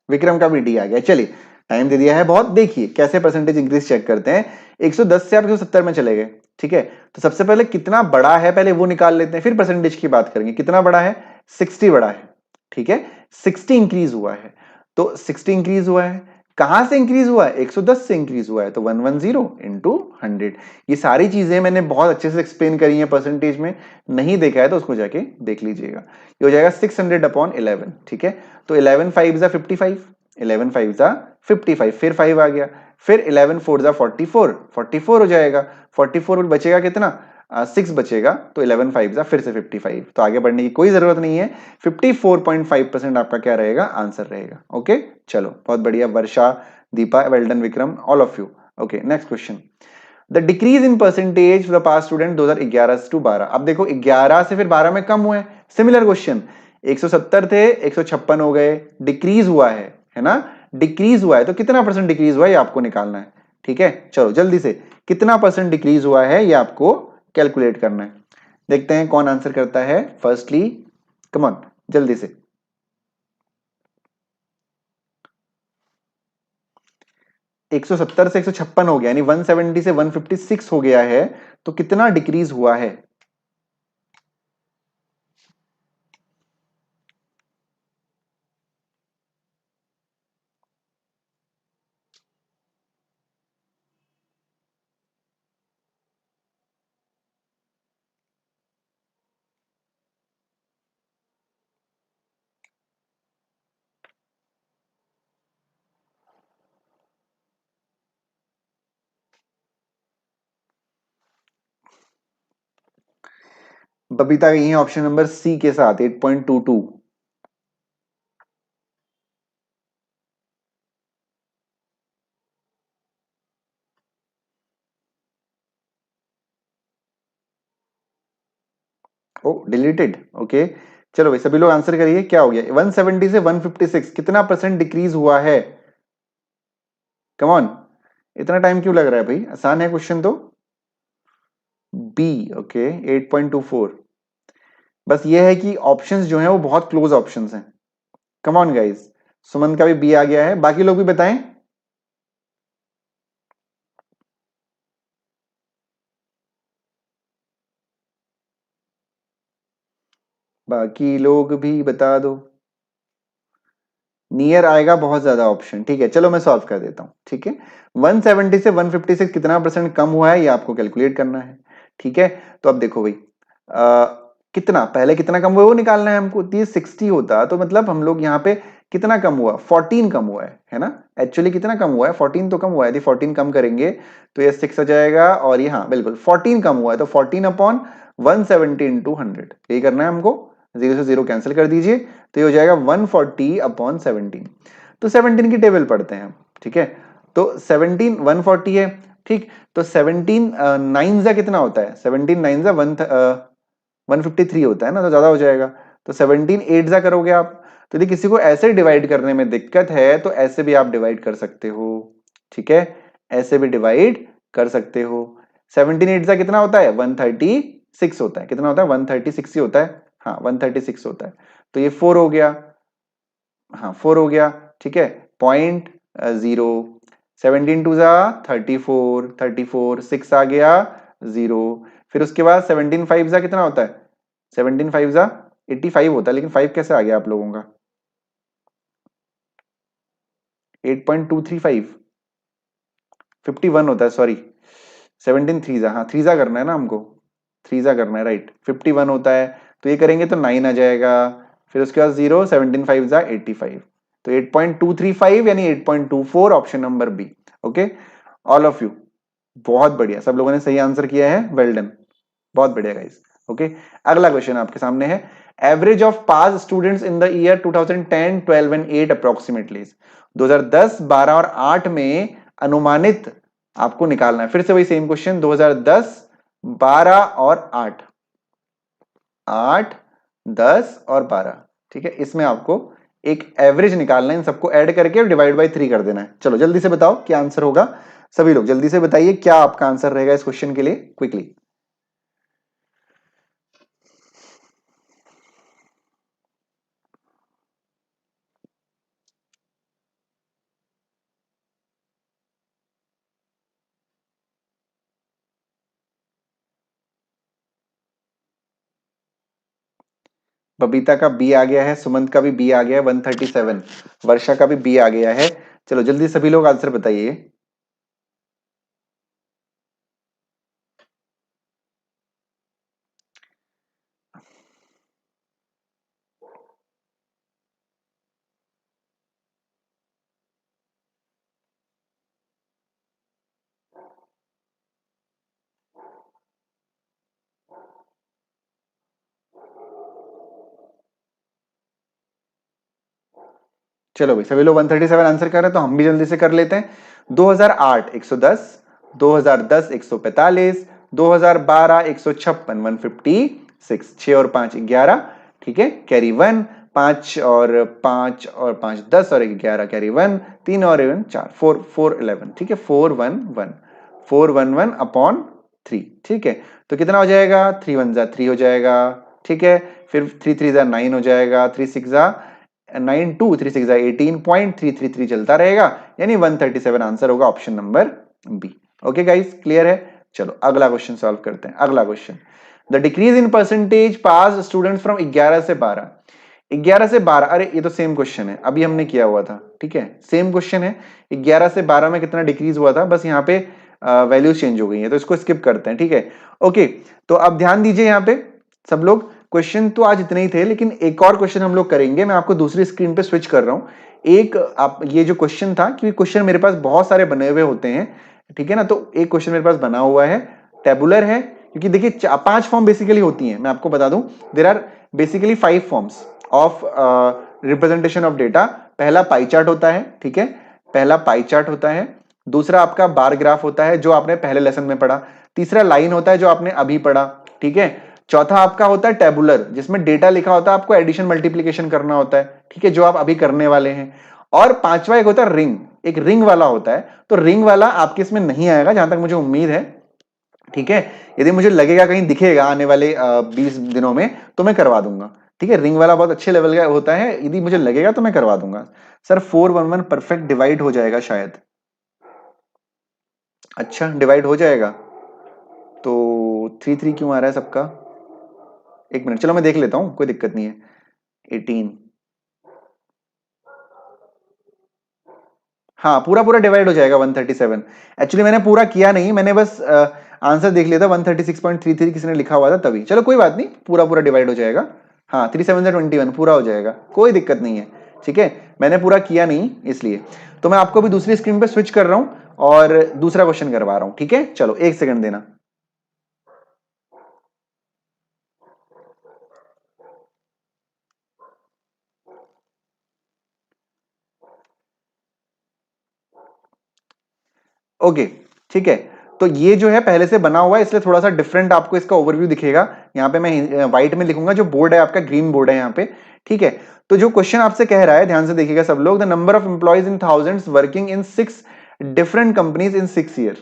A: विक्रम का भी डी आ गया। चलिए, टाइम दे दिया है बहुत, देखिए कैसे परसेंटेज इंक्रीज चेक करते हैं। 110 से आप 170 में चले गए, ठीक है, तो सबसे पहले कितना बड़ा है पहले वो निकाल लेते हैं, फिर परसेंटेज की बात करेंगे। कितना बड़ा है, 60 बड़ा है, ठीक है, 60 इंक्रीज हुआ है, तो 60 इंक्रीज हुआ है, कहां से इंक्रीज हुआ है, 110 से इंक्रीज हुआ है, तो 110 इंटू 100। ये सारी चीजें मैंने बहुत अच्छे से एक्सप्लेन करी है परसेंटेज में, नहीं देखा है तो उसको जाके देख लीजिएगा। ये हो जाएगा 600 अपॉन 11, ठीक है, तो 11 5 जा 55, 11 5 जा 55, फिर 5 आ गया, फिर 11 4 जा 44, 44 हो जाएगा, 44 बचेगा कितना, 6 बचेगा, तो 11 5 जा फिर से 55, तो आगे बढ़ने की कोई जरूरत नहीं है, 54.5% आपका क्या रहेगा, आंसर रहेगा। ओके, चलो बहुत बढ़िया, Varsha, Deepa, well done Vikram, all of you. Okay, next question, the decrease in percentage for the pass student 2011 to 12। अब देखो 11 से फिर 12 में कम हुए, सिमिलर क्वेश्चन, 170 थे 156 हो गए, डिक्रीज हुआ है ना, डिक्रीज हुआ है, तो कितना परसेंट डिक्रीज हुआ है ये आपको निकालना है। ठीक है, चलो जल्दी से, कितना परसेंट डिक्रीज हुआ है ये आपको कैलकुलेट करना है। देखते हैं कौन आंसर करता है फर्स्टली, कम ऑन, जल्दी से। 170 से 156 हो गया, यानी 170 से 156 हो गया है, तो कितना डिक्रीज हुआ है। बबीता यही है ऑप्शन नंबर सी के साथ 8.22। ओ डिलीटेड, ओके, चलो भाई सभी लोग आंसर करिए, क्या हो गया, 170 से 156 कितना परसेंट डिक्रीज हुआ है, कम ऑन, इतना टाइम क्यों लग रहा है भाई, आसान है क्वेश्चन तो। B, okay, 8.24। बस ये है कि ऑप्शंस जो हैं वो बहुत क्लोज ऑप्शंस हैं। कम ऑन गाइस, सुमन का भी बी आ गया है, बाकी लोग भी बताएं, बाकी लोग भी बता दो। नियर आएगा बहुत ज्यादा ऑप्शन, ठीक है, चलो मैं सॉल्व कर देता हूं, ठीक है। 170 से 156 कितना परसेंट कम हुआ है ये आपको कैलकुलेट करना है, ठीक है। तो अब देखो भाई, कितना पहले कितना कम हुआ है वो निकालना है हमको, ये 60 होता तो मतलब हम लोग यहाँ पे कितना कम हुआ, 14 कम हुआ है ना, एक्चुअली कितना कम हुआ है, 14 तो कम हुआ है, यदि 14 कम करेंगे तो ये 6 आ जाएगा, और ये हाँ बिल्कुल 14 कम हुआ है, तो 14 अपॉन 170 इंटू 100, यही करना है हमको, 0 से 0 कैंसिल कर दीजिए, तो ये हो जाएगा 140 अपॉन 17। तो 17 की टेबल पढ़ते हैं हम, ठीक है, तो 17 140 है, ठीक, तो 17 नाइन जा कितना होता है, 17 नाइन जा 153 होता है ना, तो ज्यादा हो जाएगा, तो 17 8 जा करोगे आप, तो यदि किसी को ऐसे डिवाइड करने में दिक्कत है तो ऐसे भी आप डिवाइड कर सकते हो, ठीक है, ऐसे भी डिवाइड कर सकते हो। 17 8 जा कितना होता है, 136 होता है, कितना होता है, 136 ही होता है, हाँ 136 होता है, तो ये 4 हो गया, हाँ 4 हो गया, ठीक है, 0.0, 17 टू जा 34, 34, 6 आ गया 0, फिर उसके बाद 17 5 जा कितना होता है, 17 5 जा 85 होता है, लेकिन 5 कैसे आ गया आप लोगों का, 8.235, 51 होता है, सॉरी 17 3 जा, हाँ 3 जा करना है ना हमको, 3 जा करना है, राइट, 51 होता है, तो ये करेंगे तो 9 आ जाएगा, फिर उसके बाद 0, 17 5 जा 85, तो 8.235 यानी 8.24, option number B. Okay, all of you, बहुत बढ़िया, सब लोगों ने सही आंसर किया है, वेल डन, बहुत बढ़िया गाइस। ओके, अगला क्वेश्चन आपके सामने है, average of pass students in the year 2010, 12 and 8 approximately, 2010, 12 और 8 में अनुमानित आपको निकालना है। फिर से वही सेम क्वेश्चन, 2010, 12 और 8, 8, 10 और 12, ठीक है, इसमें आपको एक एवरेज निकालना है, इन सबको ऐड करके डिवाइड बाय 3 कर देना है। चलो जल्दी से बताओ क्या आंसर होगा, सभी लोग जल्दी से बताइए क्या आपका आंसर रहेगा इस क्वेश्चन के लिए, क्विकली। बबीता का बी आ गया है, सुमंत का भी बी आ गया है 137, वर्षा का भी बी आ गया है। चलो जल्दी सभी लोग आंसर बताइए। चलो भाई सभी लोग 137 आंसर कर रहे हैं, तो हम भी जल्दी से कर लेते हैं। 2008 110, 2010 145, 2012 156, 156, 6 और 5 11, ठीक है, कैरी 1, 5 और 5 और 5 10 और 11 कैरी 1, 3 और 1 4, 4 4 11, ठीक है, 411, 411 अपॉन 3, ठीक है, तो कितना हो जाएगा, 3 1 जा 3 हो जाएगा, ठीक है, फिर 3 3 जा 9 हो जाएगा, 3 6 जा 9 2 3 6 18.333 चलता रहेगा, यानी 137 आंसर होगा option number B. Okay guys, clear है। चलो अगला क्वेश्चन सॉल्व करते हैं। अगला question, the decrease in percentage pass students from 11 से 12, 11 से 12, अरे ये तो सेम क्वेश्चन है, अभी हमने किया हुआ था, ठीक है, सेम क्वेश्चन है, 11 से 12 में कितना डिक्रीज हुआ था, बस यहाँ पे वैल्यूज चेंज हो गई है, तो इसको स्किप करते हैं, ठीक है। ओके, तो अब ध्यान दीजिए यहाँ पे सब लोग, क्वेश्चन तो आज इतने ही थे, लेकिन एक और क्वेश्चन हम लोग करेंगे, मैं आपको दूसरी स्क्रीन पे स्विच कर रहा हूं। एक आप ये जो क्वेश्चन था, क्योंकि क्वेश्चन मेरे पास बहुत सारे बने हुए होते हैं, ठीक है ना, तो एक क्वेश्चन मेरे पास बना हुआ है, टेबुलर है, क्योंकि देखिए 5 फॉर्म बेसिकली होती हैं, मैं आपको बता दूं, there are basically 5 forms of representation of data. पहला पाई चार्ट होता है, ठीक है, पहला पाई चार्ट होता है, दूसरा आपका बार ग्राफ होता है जो आपने पहले लेसन में पढ़ा, तीसरा लाइन होता है जो आपने अभी पढ़ा, ठीक है, चौथा आपका होता है टेबुलर, जिसमें डेटा लिखा होता है, आपको एडिशन मल्टीप्लीकेशन करना होता है, ठीक है, जो आप अभी करने वाले हैं, और पांचवा एक होता है रिंग, एक रिंग वाला होता है, तो रिंग वाला आपके इसमें नहीं आएगा जहां तक मुझे उम्मीद है, ठीक है, यदि मुझे लगेगा कहीं दिखेगा आने वाले 20 दिनों में तो मैं करवा दूंगा, ठीक है, रिंग वाला बहुत अच्छे लेवल का होता है, यदि मुझे लगेगा तो मैं करवा दूंगा। सर 411 परफेक्ट डिवाइड हो जाएगा शायद, अच्छा डिवाइड हो जाएगा, तो 3 3 क्यों आ रहा है सबका, एक मिनट, चलो मैं देख लेता हूं, कोई दिक्कत नहीं है, 18, हाँ पूरा पूरा डिवाइड हो जाएगा 137, एक्चुअली मैंने पूरा किया नहीं, मैंने बस आंसर देख लिया था, 136.33 किसी ने लिखा हुआ था तभी, चलो कोई बात नहीं, पूरा पूरा डिवाइड हो जाएगा, हाँ 3 7 21 पूरा हो जाएगा, कोई दिक्कत नहीं है, ठीक है, मैंने पूरा किया नहीं इसलिए, तो मैं आपको भी दूसरी स्क्रीन पे स्विच कर रहा हूं और दूसरा क्वेश्चन करवा रहा हूं, ठीक है, चलो एक सेकंड देना। ओके, ठीक है, तो ये जो है पहले से बना हुआ है, इसलिए थोड़ा सा डिफरेंट आपको इसका ओवरव्यू दिखेगा, यहाँ पे मैं व्हाइट में लिखूंगा, जो बोर्ड है आपका ग्रीन बोर्ड है यहाँ पे, ठीक है, तो जो क्वेश्चन आपसे कह रहा है, ध्यान से देखिएगा सब लोग, the number of employees in thousands working in 6 different companies in 6 year,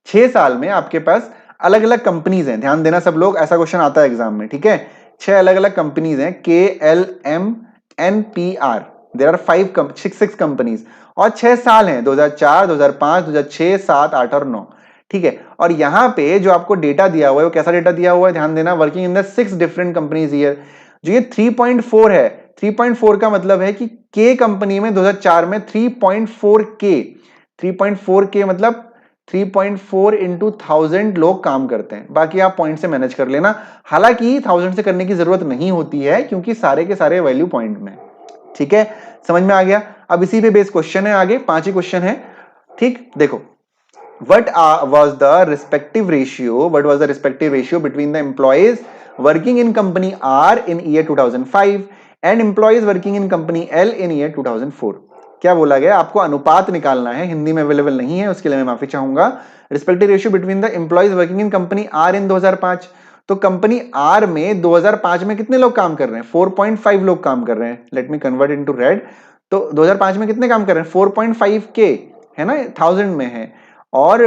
A: 6 साल में आपके पास अलग अलग कंपनीज हैं, ध्यान देना सब लोग, ऐसा क्वेश्चन आता है एग्जाम में, ठीक है, 6 अलग अलग कंपनीज हैं, KLMNPR, देयर आर 6 कंपनीज, और 6 साल हैं, 2004, 2005, 2006, 7, 8 और 9। ठीक है, और यहां पे जो आपको डेटा दिया हुआ है वो कैसा डेटा दिया हुआ है, ध्यान देना, working in the 6 different companies year. जो ये 3.4 है, 3.4 का मतलब है कि के कंपनी में 2004 में 3.4 के, 3.4 के मतलब 3.4 इंटू 1000 लोग काम करते हैं। बाकी आप पॉइंट से मैनेज कर लेना, हालांकि 1000 से करने की जरूरत नहीं होती है क्योंकि सारे के सारे वैल्यू पॉइंट में। ठीक है, समझ में आ गया। अब इसी पे बेस क्वेश्चन है, आगे 5 ही क्वेश्चन है। ठीक, देखो, what was the respective ratio between the employees working in company R in year 2005 and employees working in company L in year 2004? क्या बोला गया, आपको अनुपात निकालना है, हिंदी में अवेलेबल नहीं है, उसके लिए मैं माफी चाहूंगा। Respective ratio between the employees working in company R in 2005, तो कंपनी आर में 2005 में कितने लोग काम कर रहे हैं, 4.5 लोग काम कर रहे हैं। Let me convert into red, तो 2005 में कितने काम कर रहे हैं, 4.5 के, है ना, 1000 में है। और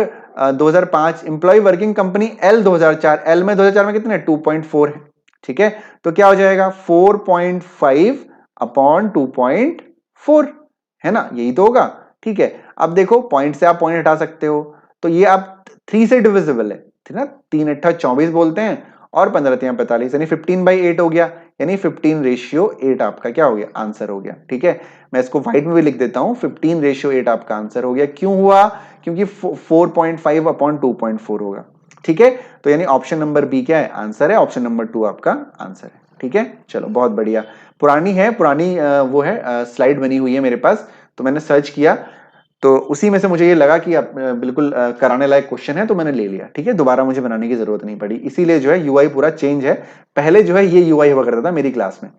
A: 2005 employee working company L 2004, L में 2004 में कितने, 2.4 है। ठीक है, तो क्या हो जाएगा 4.5 अपॉन 2.4, है ना, यही तो होगा। ठीक है, अब देखो पॉइंट से आप पॉइंट हटा सकते हो, तो ये आप 3 से डिविजिबल है, ठीक है ना, 3 अट्ठा 24 बोलते हैं और 15 3 45, यानी 15/8 हो गया, यानी 15:8 आपका क्या हो गया, आंसर हो गया। ठीक है, मैं इसको व्हाइट में भी लिख देता हूं, 15:8 आपका आंसर हो गया। क्यों हुआ, क्योंकि 4.5 अपॉन 2.4 होगा। ठीक है, तो यानी ऑप्शन नंबर बी क्या है, आंसर है, ऑप्शन नंबर 2 आपका आंसर है। ठीक है, चलो बहुत बढ़िया। पुरानी है, पुरानी वो है, स्लाइड बनी हुई है मेरे पास, तो मैंने सर्च किया, तो उसी में से मुझे ये लगा कि बिल्कुल कराने लायक क्वेश्चन है, तो मैंने ले लिया। ठीक है, दोबारा मुझे बनाने की जरूरत नहीं पड़ी, इसीलिए जो है यूआई पूरा चेंज है। पहले जो है ये यूआई हुआ करता था मेरी क्लास में।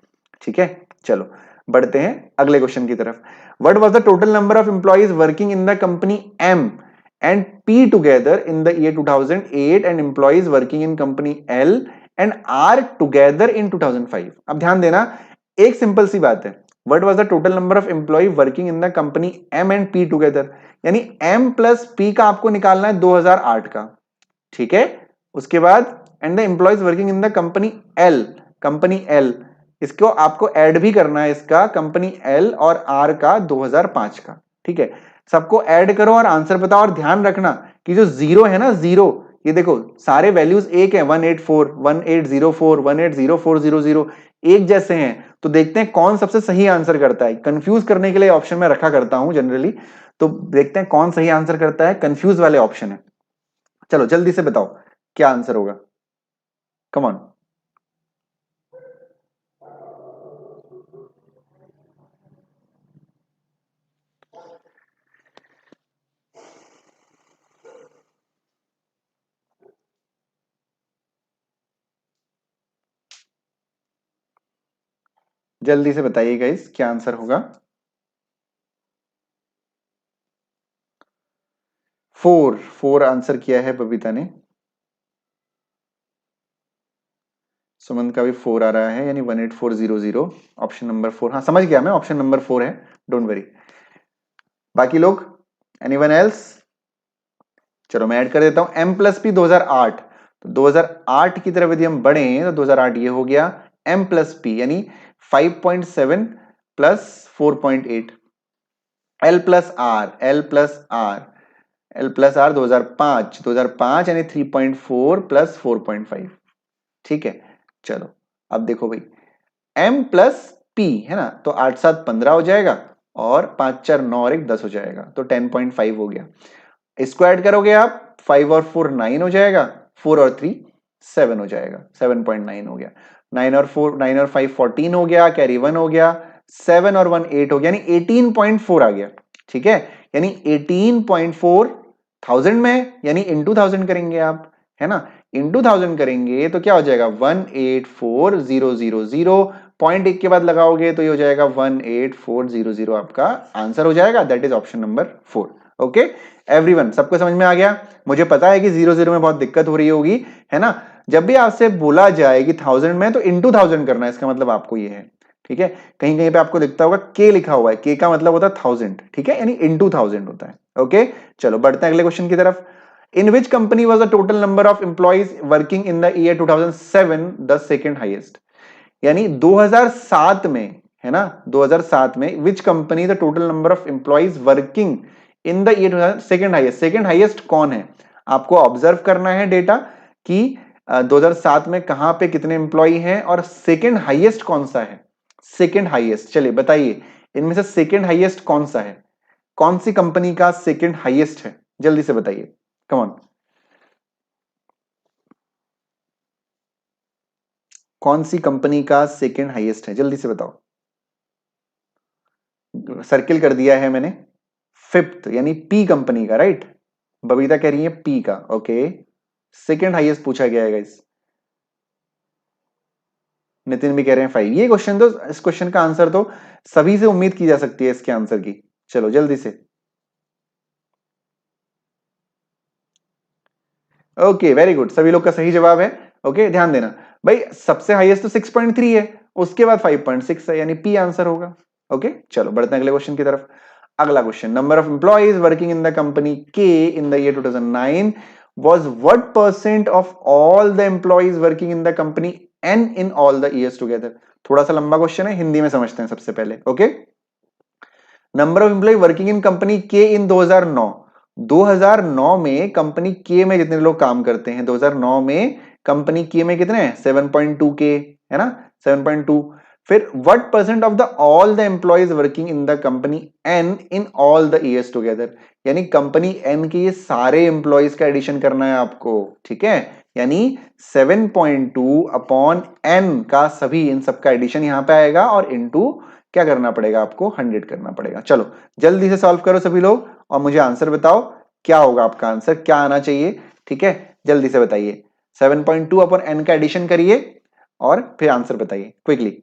A: ठीक है, चलो बढ़ते हैं अगले क्वेश्चन की तरफ। What was the total number of employees working in the company M and P together in the year 2008 and employees working in company L and R together in 2005? अब ध्यान देना, एक सिंपल सी बात है, what was the total number of employee working in the company M and P together, यानी M plus P का आपको निकालना है 2008 का। ठीक है, उसके बाद and the employees working in the company L, company L, इसको आपको ऐड भी करना है, इसका कंपनी एल और आर का 2005 का। ठीक है, सबको ऐड करो और आंसर बताओ, और ध्यान रखना कि जो जीरो है ना, जीरो, ये देखो सारे वैल्यूज एक है, 184, 1804, 180400 एक जैसे हैं, तो देखते हैं कौन सबसे सही आंसर करता है। कंफ्यूज करने के लिए ऑप्शन में रखा करता हूं जनरली, तो देखते हैं कौन सही आंसर करता है, कंफ्यूज वाले ऑप्शन है। चलो जल्दी से बताओ क्या आंसर होगा, कम ऑन। जल्दी से बताइए गाइस क्या आंसर होगा। 4 आंसर किया है बबीता ने, सुमंत का भी 4 आ रहा है, यानी 18400, ऑप्शन नंबर 4, हाँ समझ गया मैं, ऑप्शन नंबर 4 है, डोंट वरी। बाकी लोग, एनीवन एल्स? चलो मैं ऐड कर देता हूं, m प्लस पी 2008, तो 2008 की तरफ यदि हम बढ़े तो 2008 ये हो गया m प्लस पी, यानी 5.7 plus 4.8, l plus R, l plus R, l plus R 2005 यानी 3.4 प्लस 4.5। ठीक है, चलो अब देखो भाई, m प्लस p है ना, तो 8 7 15 हो जाएगा, और 5 4 9 और 1 10 हो जाएगा, तो 10.5 हो गया। इसको ऐड करोगे आप, 5 और 4 9 हो जाएगा, 4 और 3 7 हो जाएगा, 7.9 हो गया। 9 और 5 14 हो गया, कैरी 1 हो गया, 7 और 1 8 हो गया, यानी 18.4 आ गया। ठीक है, यानी 18.4 1000 में, यानी इंटू 1000 करेंगे आप, है ना, इंटू 1000 करेंगे तो क्या हो जाएगा 184,000, पॉइंट एक के बाद लगाओगे तो ये हो जाएगा 18400, आपका आंसर हो जाएगा। That is option number 4। Okay everyone, सबको समझ में आ गया? मुझे पता है कि 00 में बहुत दिक्कत हो रही होगी, है ना, जब भी आपसे बोला जाए कि 1000 में, तो इंटू 1000 करना है, इसका मतलब आपको ये है। ठीक है, कहीं कहीं पे आपको लिखता होगा के लिखा हुआ है, के का मतलब होता है 1000, ठीक है, यानी इंटू 1000 होता है। ओके, चलो बढ़ते हैं अगले क्वेश्चन की तरफ। In which company was the total number of employees working in the year 2007 the second highest? यानी 2007 में, है ना, 2007 में which company the total number of employees working in the year second highest कौन है? आपको ऑब्जर्व करना है डेटा कि 2007 में कहां पे कितने एम्प्लॉय हैं और सेकंड हाईएस्ट कौन सा है। सेकंड हाईएस्ट, चलिए बताइए इनमें से सेकंड हाईएस्ट कौन सा है, कौन सी कंपनी का सेकंड हाईएस्ट है, जल्दी से बताइए, कम ऑन। कौन सी कंपनी का सेकंड हाईएस्ट है, जल्दी से बताओ। सर्किल कर दिया है मैंने, फिफ्थ यानी पी कंपनी का, राइट। बबीता कह रही है पी का, ओके। सेकंड हाईएस्ट पूछा गया है गाइस। नितिन भी कह रहे हैं 5। ये क्वेश्चन तो, इस क्वेश्चन का आंसर तो सभी से उम्मीद की जा सकती है इसके आंसर की। चलो जल्दी से, ओके वेरी गुड, सभी लोग का सही जवाब है। ओके ध्यान देना भाई, सबसे हाईएस्ट तो 6.3 है, उसके बाद 5.6 है, यानी पी आंसर होगा। ओके चलो बढ़ते हैं अगले क्वेश्चन की तरफ। अगला question, number of employees working in the company K in the year 2009 was what percent of all the employees working in the company and in all the years together। थोड़ा सा लंबा क्वेश्चन है, हिंदी में समझते हैं सबसे पहले। Okay, number of employee working in company K in 2009, 2009 में कंपनी के में जितने लोग काम करते हैं, 2009 में कंपनी के में कितने हैं, 7.2 के, है ना, 7.2। फिर what percent of the all the employees working in the company N in all the years together, यानी कंपनी एन के ये सारे एम्प्लॉयज का एडिशन करना है आपको, ठीक है। यानी 7.2 अपॉन एन का सभी, इन सबका एडिशन यहां पे आएगा और इनटू क्या करना पड़ेगा आपको, 100 करना पड़ेगा। चलो जल्दी से सॉल्व करो सभी लोग और मुझे आंसर बताओ क्या होगा आपका आंसर, क्या आना चाहिए, ठीक है, जल्दी से बताइए। 7.2 अपॉन एन का एडिशन करिए और फिर आंसर बताइए क्विकली।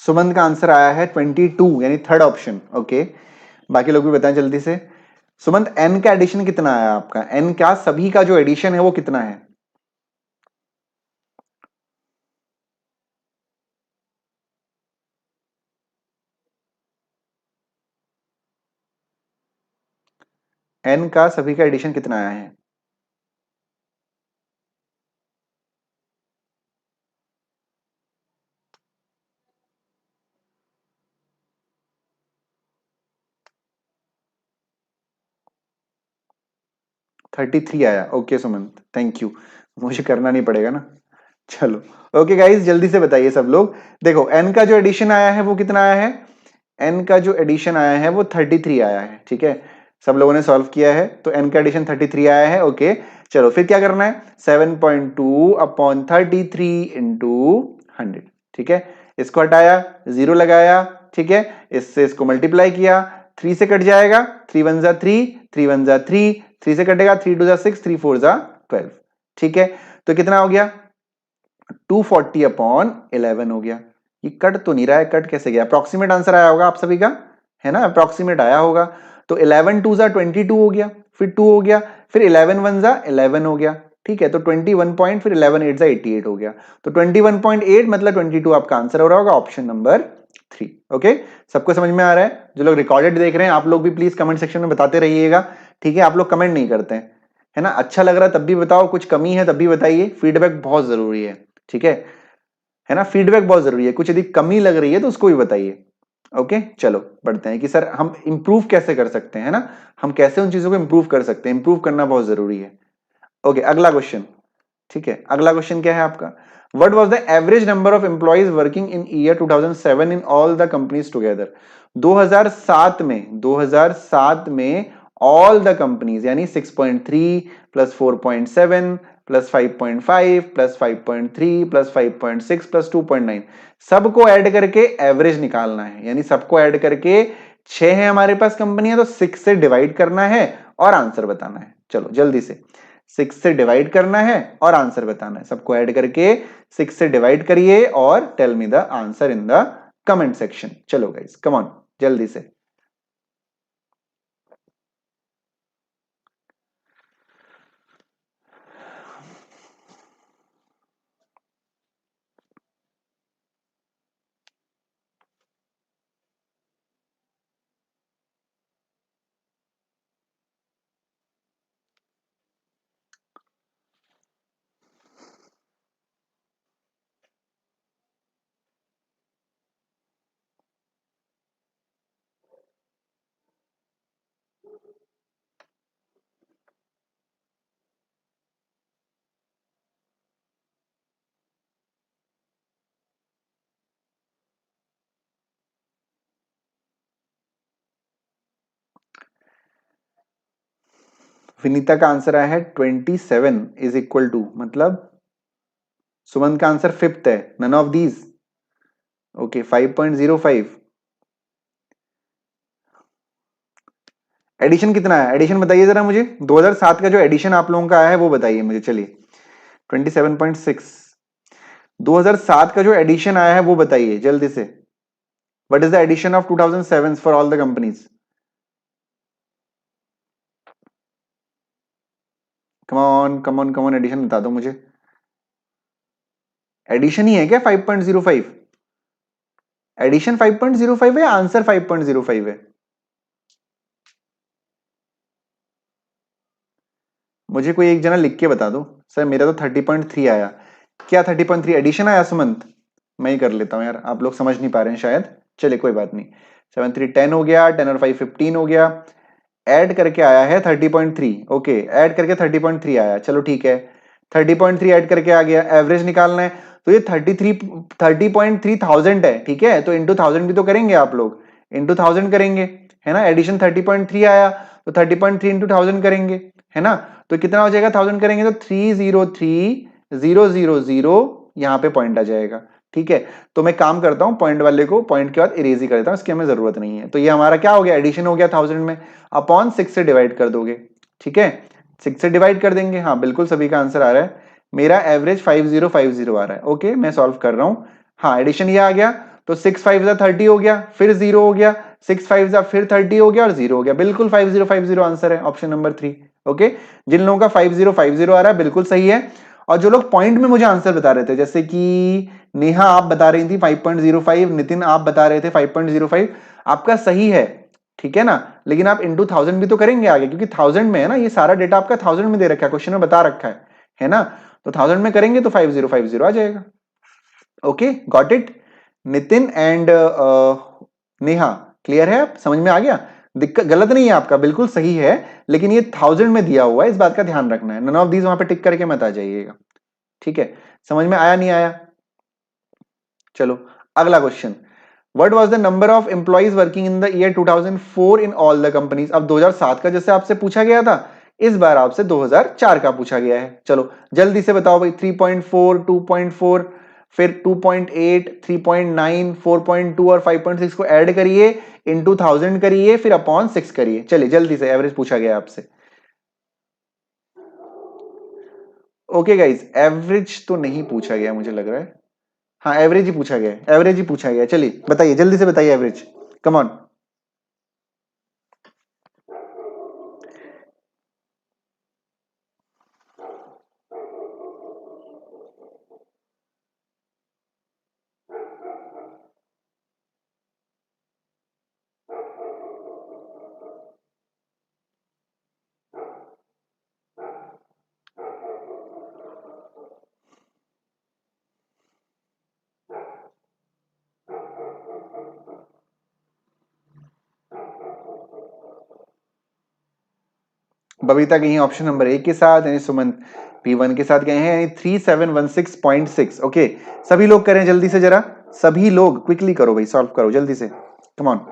A: सुमंत का आंसर आया है 22, यानी थर्ड ऑप्शन। ओके, बाकी लोग भी बताएं जल्दी से। सुमंत एन का एडिशन कितना आया आपका, एन का सभी का जो एडिशन है वो कितना है? एन का सभी का एडिशन कितना आया है? थर्टी थ्री आया। ओके सुमंत, थैंक यू, मुझे करना नहीं पड़ेगा ना। चलो ओके गाइस, जल्दी से बताइए सब लोग। देखो एन का जो एडिशन आया है वो कितना आया है, एन का जो एडिशन आया है वो 33 आया है, ठीक है। सब लोगों ने सॉल्व किया है तो एन का एडिशन 33 आया है। ओके चलो फिर क्या करना है, 7.2 अपॉन 33 इंटू 100, ठीक है। इसको हटाया, जीरो लगाया, ठीक है, इससे इसको मल्टीप्लाई किया, 3 से कट जाएगा, 3 वन जा 3, 3 वन जा 3, 3 से कटेगा, 3 टू जा 6, 3 4 जा 12, ठीक है। तो कितना हो गया, 240 अपॉन 11 हो गया। ये कट तो नहीं रहा है, कट कैसे गया, अप्रोक्सीमेट आंसर आया होगा आप सभी का, है ना, अप्रोक्सीमेट आया होगा। तो 11 टू जा 22 हो गया, फिर 2 हो गया, फिर 11 वन जा 11 हो गया, ठीक है। तो 21 पॉइंट, फिर 11 8 जा 88 हो गया। तो 21.8 मतलब 22 आपका आंसर हो रहा होगा, ऑप्शन नंबर 3। ओके, सबको समझ में आ रहा है? जो लोग रिकॉर्डेड देख रहे हैं आप लोग भी प्लीज कमेंट सेक्शन में बताते रहिएगा, ठीक है। आप लोग कमेंट नहीं करते हैं, है ना, अच्छा लग रहा है तब भी बताओ, कुछ कमी है तब भी बताइए, फीडबैक बहुत जरूरी है, ठीक है ना, फीडबैक बहुत जरूरी है, कुछ यदि कमी लग रही है तो उसको भी बताइए। ओके चलो बढ़ते हैं कि सर हम इंप्रूव कैसे कर सकते हैं ना, हम कैसे उन चीजों को इंप्रूव कर सकते हैं, इंप्रूव करना बहुत जरूरी है। ओके अगला क्वेश्चन, ठीक है, अगला क्वेश्चन क्या है आपका, what was the average number of employees working in year 2007 in all the companies together. 2007 में, 2007 में ऑल द कंपनीज, यानी 6.3 plus 4.7 plus 5.5 plus 5.3 plus 5.6 plus 2.9, सबको ऐड करके एवरेज निकालना है। यानी सबको ऐड करके 6 है हमारे पास कंपनियां, तो 6 से डिवाइड करना है और आंसर बताना है। चलो जल्दी से 6 से डिवाइड करना है और आंसर बताना है। सबको ऐड करके 6 से डिवाइड करिए और tell me the answer in the comment section. चलो गाइस कम ऑन जल्दी से। विनीता का आंसर आया है 27 इज इक्वल टू, मतलब सुमंत का आंसर फिफ्थ है, none of these. Okay 5.05। Addition कितना है, एडिशन बताइए जरा मुझे। 2007 का जो एडिशन आप लोगों का आया है वो बताइए मुझे। चलिए 27.6, 2007 का जो एडिशन आया है वो बताइए जल्दी से। What is the addition of 2007 for all the companies? Come on come on come on, addition बता दो मुझे। एडिशन ही है क्या 5.05? एडिशन 5.05 है या आंसर 5.05 है? मुझे कोई एक जना लिख के बता दो। सर मेरा तो 30.3 आया। क्या 30.3 एडिशन आया सुमंत? मैं ही कर लेता हूं यार, आप लोग समझ नहीं पा रहे हैं शायद। चलिए कोई बात नहीं। 7 3 10 हो गया, 10 और 5 15 हो गया। ऐड करके आया है 30.3। ओके ऐड करके 30.3 आया, चलो ठीक है। 30.3 ऐड करके आ गया, एवरेज निकालना है। तो ये 30.3 थाउजेंड है, ठीक है। तो इंटू थाउजेंड भी तो करेंगे आप लोग, इंटू थाउजेंड करेंगे, है ना। एडिशन 30.3 आया तो 30.3 इंटू थाउजेंड करेंगे, है ना। तो कितना हो जाएगा, थाउजेंड करेंगे तो 303,000 यहाँ पे पॉइंट आ जाएगा, ठीक है। तो मैं काम करता हूं, पॉइंट वाले को पॉइंट के बाद इरेज ही कर देता हूं, इसकी हमें जरूरत नहीं है। तो ये हमारा क्या हो गया, एडिशन हो गया थाउजेंड में, अपॉन 6 से डिवाइड कर दोगे, ठीक है। 6 से डिवाइड कर देंगे, हाँ बिल्कुल सभी का आंसर आ रहा है। मेरा एवरेज 5050 आ रहा है। ओके मैं सॉल्व कर रहा हूं। हाँ एडिशन ये आ गया, तो 6 5 30 हो गया, फिर 0 हो गया, 6 5 फिर 30 हो गया और 0 हो गया। बिल्कुल 5050 आंसर है, ऑप्शन नंबर 3। ओके जिन लोगों का 5050 आ रहा है बिल्कुल सही है। और जो लोग पॉइंट में मुझे आंसर बता रहे थे, जैसे कि नेहा आप बता रही थी 5.05, नितिन आप बता रहे थे 5.05, आपका सही है, ठीक है ना। लेकिन आप इंटू थाउजेंड भी तो करेंगे आगे, क्योंकि थाउजेंड में है ना, ये सारा डेटा आपका थाउजेंड में दे रखा है, क्वेश्चन में बता रखा है ना। तो थाउजेंड में करेंगे तो 5050 आ जाएगा। Okay got it Nitin and Neha, clear है, आप समझ में आ गया। दिक्कत गलत नहीं है आपका, बिल्कुल सही है, लेकिन ये थाउजेंड में दिया हुआ है, इस बात का ध्यान रखना है। नन ऑफ दीज वहां पे टिक करके मत आ जाइएगा, ठीक है। समझ में आया नहीं आया? चलो अगला question. What was the number of employees working in the year 2004 in all the companies? अब 2007 का जैसे आपसे पूछा गया था, इस बार आपसे 2004 का पूछा गया है। चलो जल्दी से बताओ भाई। 3.4, 2.4, फिर 2.8, 3.9, 4.2 और 5.6 को ऐड करिए, इंटू थाउजेंड करिए, फिर अपॉन 6 करिए। चलिए जल्दी से, एवरेज पूछा गया आपसे। ओके गाइज एवरेज तो नहीं पूछा गया मुझे लग रहा है। हाँ एवरेज ही पूछा गया है, एवरेज ही पूछा गया है। चलिए बताइए जल्दी से बताइए एवरेज, कम ऑन। बबीता गई है ऑप्शन नंबर 1 के साथ, यानी सुमंत P1 के साथ गए हैं, यानी 3716.6। ओके सभी लोग करें जल्दी से जरा, सभी लोग क्विकली करो भाई, सॉल्व करो जल्दी से, कम ऑन।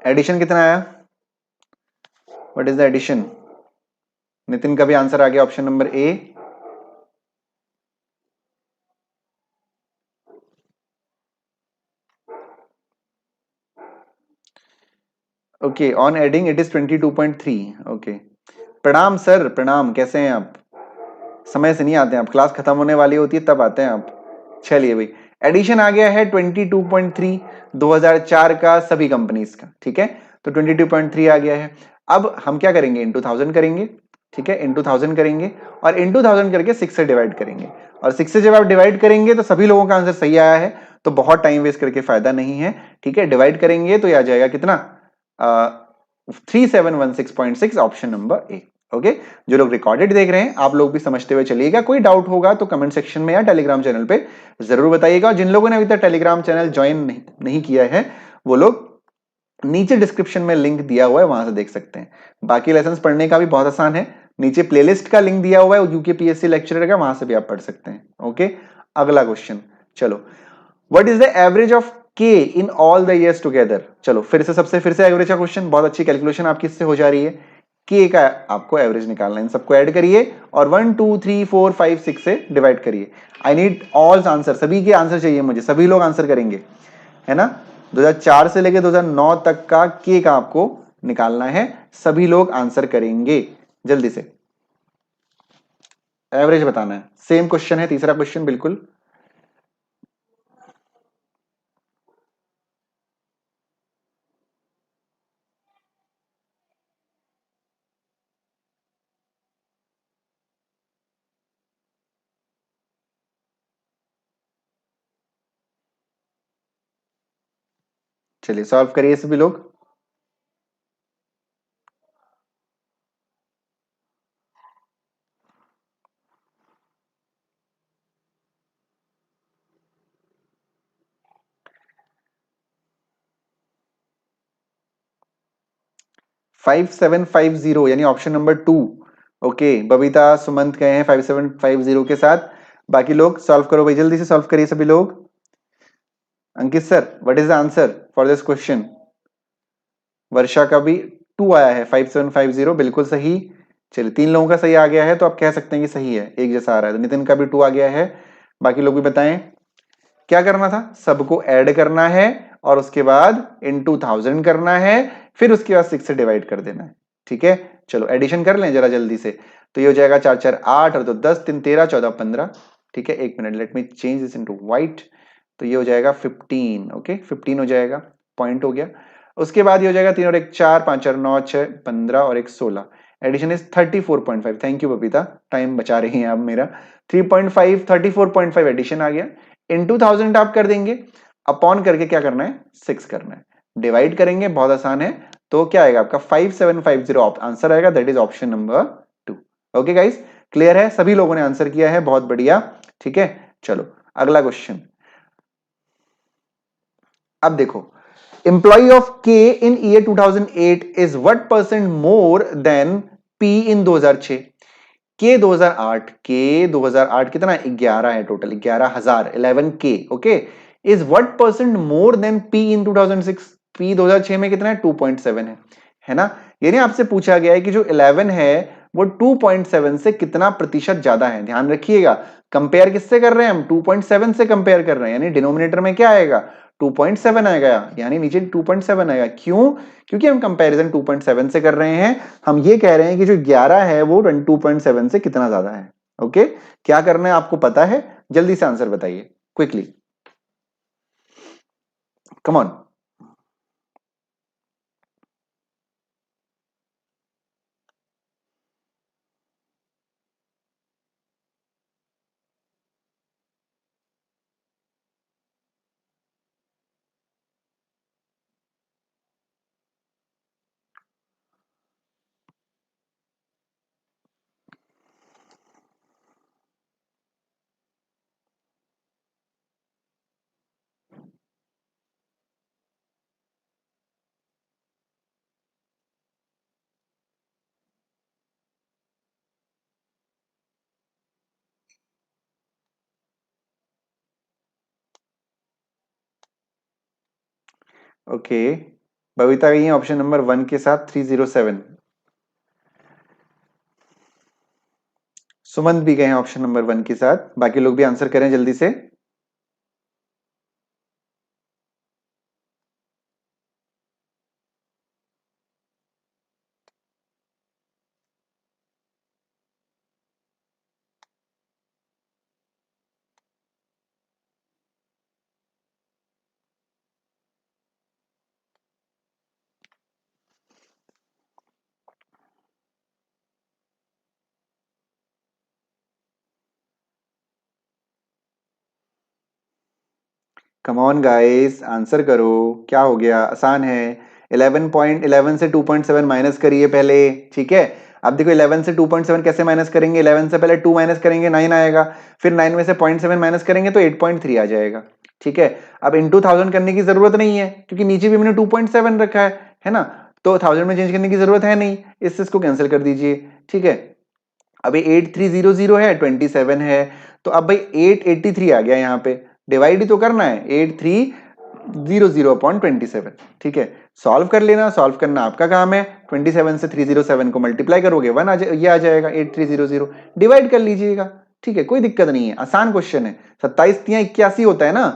A: एडिशन कितना आया? What is the addition? Nitin का भी आंसर आ गया, option number A. Okay, on adding it is 22.3। Okay, प्रणाम सर, प्रणाम, कैसे हैं आप? समय से नहीं आते हैं आप, क्लास खत्म होने वाली होती है तब आते हैं आप। चलिए भाई, एडिशन आ गया है 22.3, 2004 का सभी कंपनीज का, ठीक है। तो 22.3 आ गया है। अब हम क्या करेंगे, इंटू 1000 करेंगे, ठीक है, इंटू 1000 करेंगे और इंटू 1000 करके 6 से डिवाइड करेंगे। और 6 से जब आप डिवाइड करेंगे तो सभी लोगों का आंसर सही आया है, तो बहुत टाइम वेस्ट करके फायदा नहीं है, ठीक है। डिवाइड करेंगे तो ये आ जाएगा कितना, 3716.6, ऑप्शन नंबर ए। ओके, जो लोग रिकॉर्डेड देख रहे हैं आप लोग भी समझते हुए चलिएगा। कोई डाउट होगा तो कमेंट सेक्शन में या टेलीग्राम चैनल पे जरूर बताइएगा। जिन लोगों ने अभी तक टेलीग्राम चैनल ज्वाइन नहीं किया है वो लोग नीचे डिस्क्रिप्शन में लिंक दिया हुआ है, वहां से देख सकते हैं। बाकी लेसन्स पढ़ने का भी बहुत आसान है, नीचे प्लेलिस्ट का लिंक दिया हुआ है यूकेपीएससी लेक्चरर का, वहां से भी आप पढ़ सकते हैं। ओके, अगला क्वेश्चन, चलो। What is the average of K in all the years together? चलो फिर से एवरेज का क्वेश्चन, बहुत अच्छी कैलकुलेशन आपकी इससे हो जा रही है। के का आपको एवरेज निकालना है, इन सबको ऐड करिए और 1 2 3 4 5 6 से डिवाइड करिए। आई नीड ऑल आंसर, सभी के आंसर चाहिए मुझे, सभी लोग आंसर करेंगे, है ना। 2004 से लेकर 2009 तक का के का आपको निकालना है, सभी लोग आंसर करेंगे। जल्दी से एवरेज बताना है। सेम क्वेश्चन है, तीसरा क्वेश्चन बिल्कुल। चलिए सॉल्व करिए सभी लोग। फाइव सेवन फाइव जीरो यानी option number 2। Okay, Babita Sumant गए हैं 5750 के साथ। बाकी लोग सॉल्व करो भाई, जल्दी से सॉल्व करिए सभी लोग। Ankit sir, what is the answer for this question? Varsha का भी 2 आया है, 5750, बिल्कुल सही। चलिए, 3 लोगों का सही आ गया है तो आप कह सकते हैं कि सही है, एक जैसा आ रहा है। तो नितिन का भी 2 आ गया है। बाकी लोग भी बताएं क्या करना था, सबको ऐड करना है और उसके बाद इंटू 1000 करना है, फिर उसके बाद 6 से डिवाइड कर देना है, ठीक है। चलो एडिशन कर लें जरा जल्दी से। तो ये हो जाएगा 4 4 8 और 2 10, 3 13 14 15, ठीक है। एक minute, let me change this into white. तो ये हो जाएगा 15। ओके, 15 हो जाएगा, पॉइंट हो गया। उसके बाद ये हो जाएगा 3 और 1 4, 5 और 9 6 15 और 1 16। Addition is 34.5। Thank you Babita, time बचा रही हैं आप मेरा। 3.5 34.5 एडिशन आ गया। इंटू 1000 आप कर देंगे, अपॉन करके क्या करना है, 6 करना है। डिवाइड करेंगे, बहुत आसान है। तो क्या आएगा आपका 5750 आंसर आएगा, that is option number 2। Okay guys, clear है, सभी लोगों ने आंसर किया है, बहुत बढ़िया, ठीक है। चलो अगला क्वेश्चन। अब देखो, employ of K in year 2008 is what percent more than P in 2006? K 2008, के 2008 कितना, 11 है टोटल, 11,000, 11 के। Okay, is what percent more than P in 2006? P 2006 में कितना है, 2.7 है ना। यानी आपसे पूछा गया है कि जो 11 है वो 2.7 से कितना प्रतिशत ज्यादा है। ध्यान रखिएगा, कंपेयर किससे कर रहे हैं हम, 2.7 से कंपेयर कर रहे हैं, यानी डिनोमिनेटर में क्या आएगा, 2.7 आएगा, यानी नीचे 2.7 आएगा। क्यों? क्योंकि हम कंपैरिजन 2.7 से कर रहे हैं। हम ये कह रहे हैं कि जो 11 है वो 2.7 से कितना ज्यादा है। ओके, क्या करना है आपको पता है, जल्दी से आंसर बताइए quickly, come on. Okay, Babita गई है ऑप्शन नंबर 1 के साथ 307। सुमंत भी गए हैं ऑप्शन नंबर 1 के साथ। बाकी लोग भी आंसर करें जल्दी से। कम ऑन गाइस, आंसर करो। क्या हो गया, आसान है। 11 से 2.7 माइनस करिए पहले, ठीक है। अब देखो 11 से 2.7 कैसे माइनस करेंगे। 11 से पहले 2 माइनस करेंगे 9 आएगा, फिर 9 में से 0.7 माइनस करेंगे तो 8.3 आ जाएगा, ठीक है। अब इंटू 1000 करने की जरूरत नहीं है क्योंकि नीचे भी मैंने 2.7 रखा है ना, तो 1000 में चेंज करने की जरूरत है नहीं, इसको कैंसिल कर दीजिए, ठीक है। अभी 8300 है, 27 है, तो अब भाई 883 आ गया यहाँ पे। डिवाइड ही तो करना है, 8300 अपॉन 27, ठीक है। सॉल्व कर लेना, सॉल्व करना आपका काम है। 27 से 307 को मल्टीप्लाई करोगे 1 ये आ जाएगा 8300। डिवाइड कर लीजिएगा, ठीक है, कोई दिक्कत नहीं है, आसान क्वेश्चन है। 27 तियां 81 होता है ना,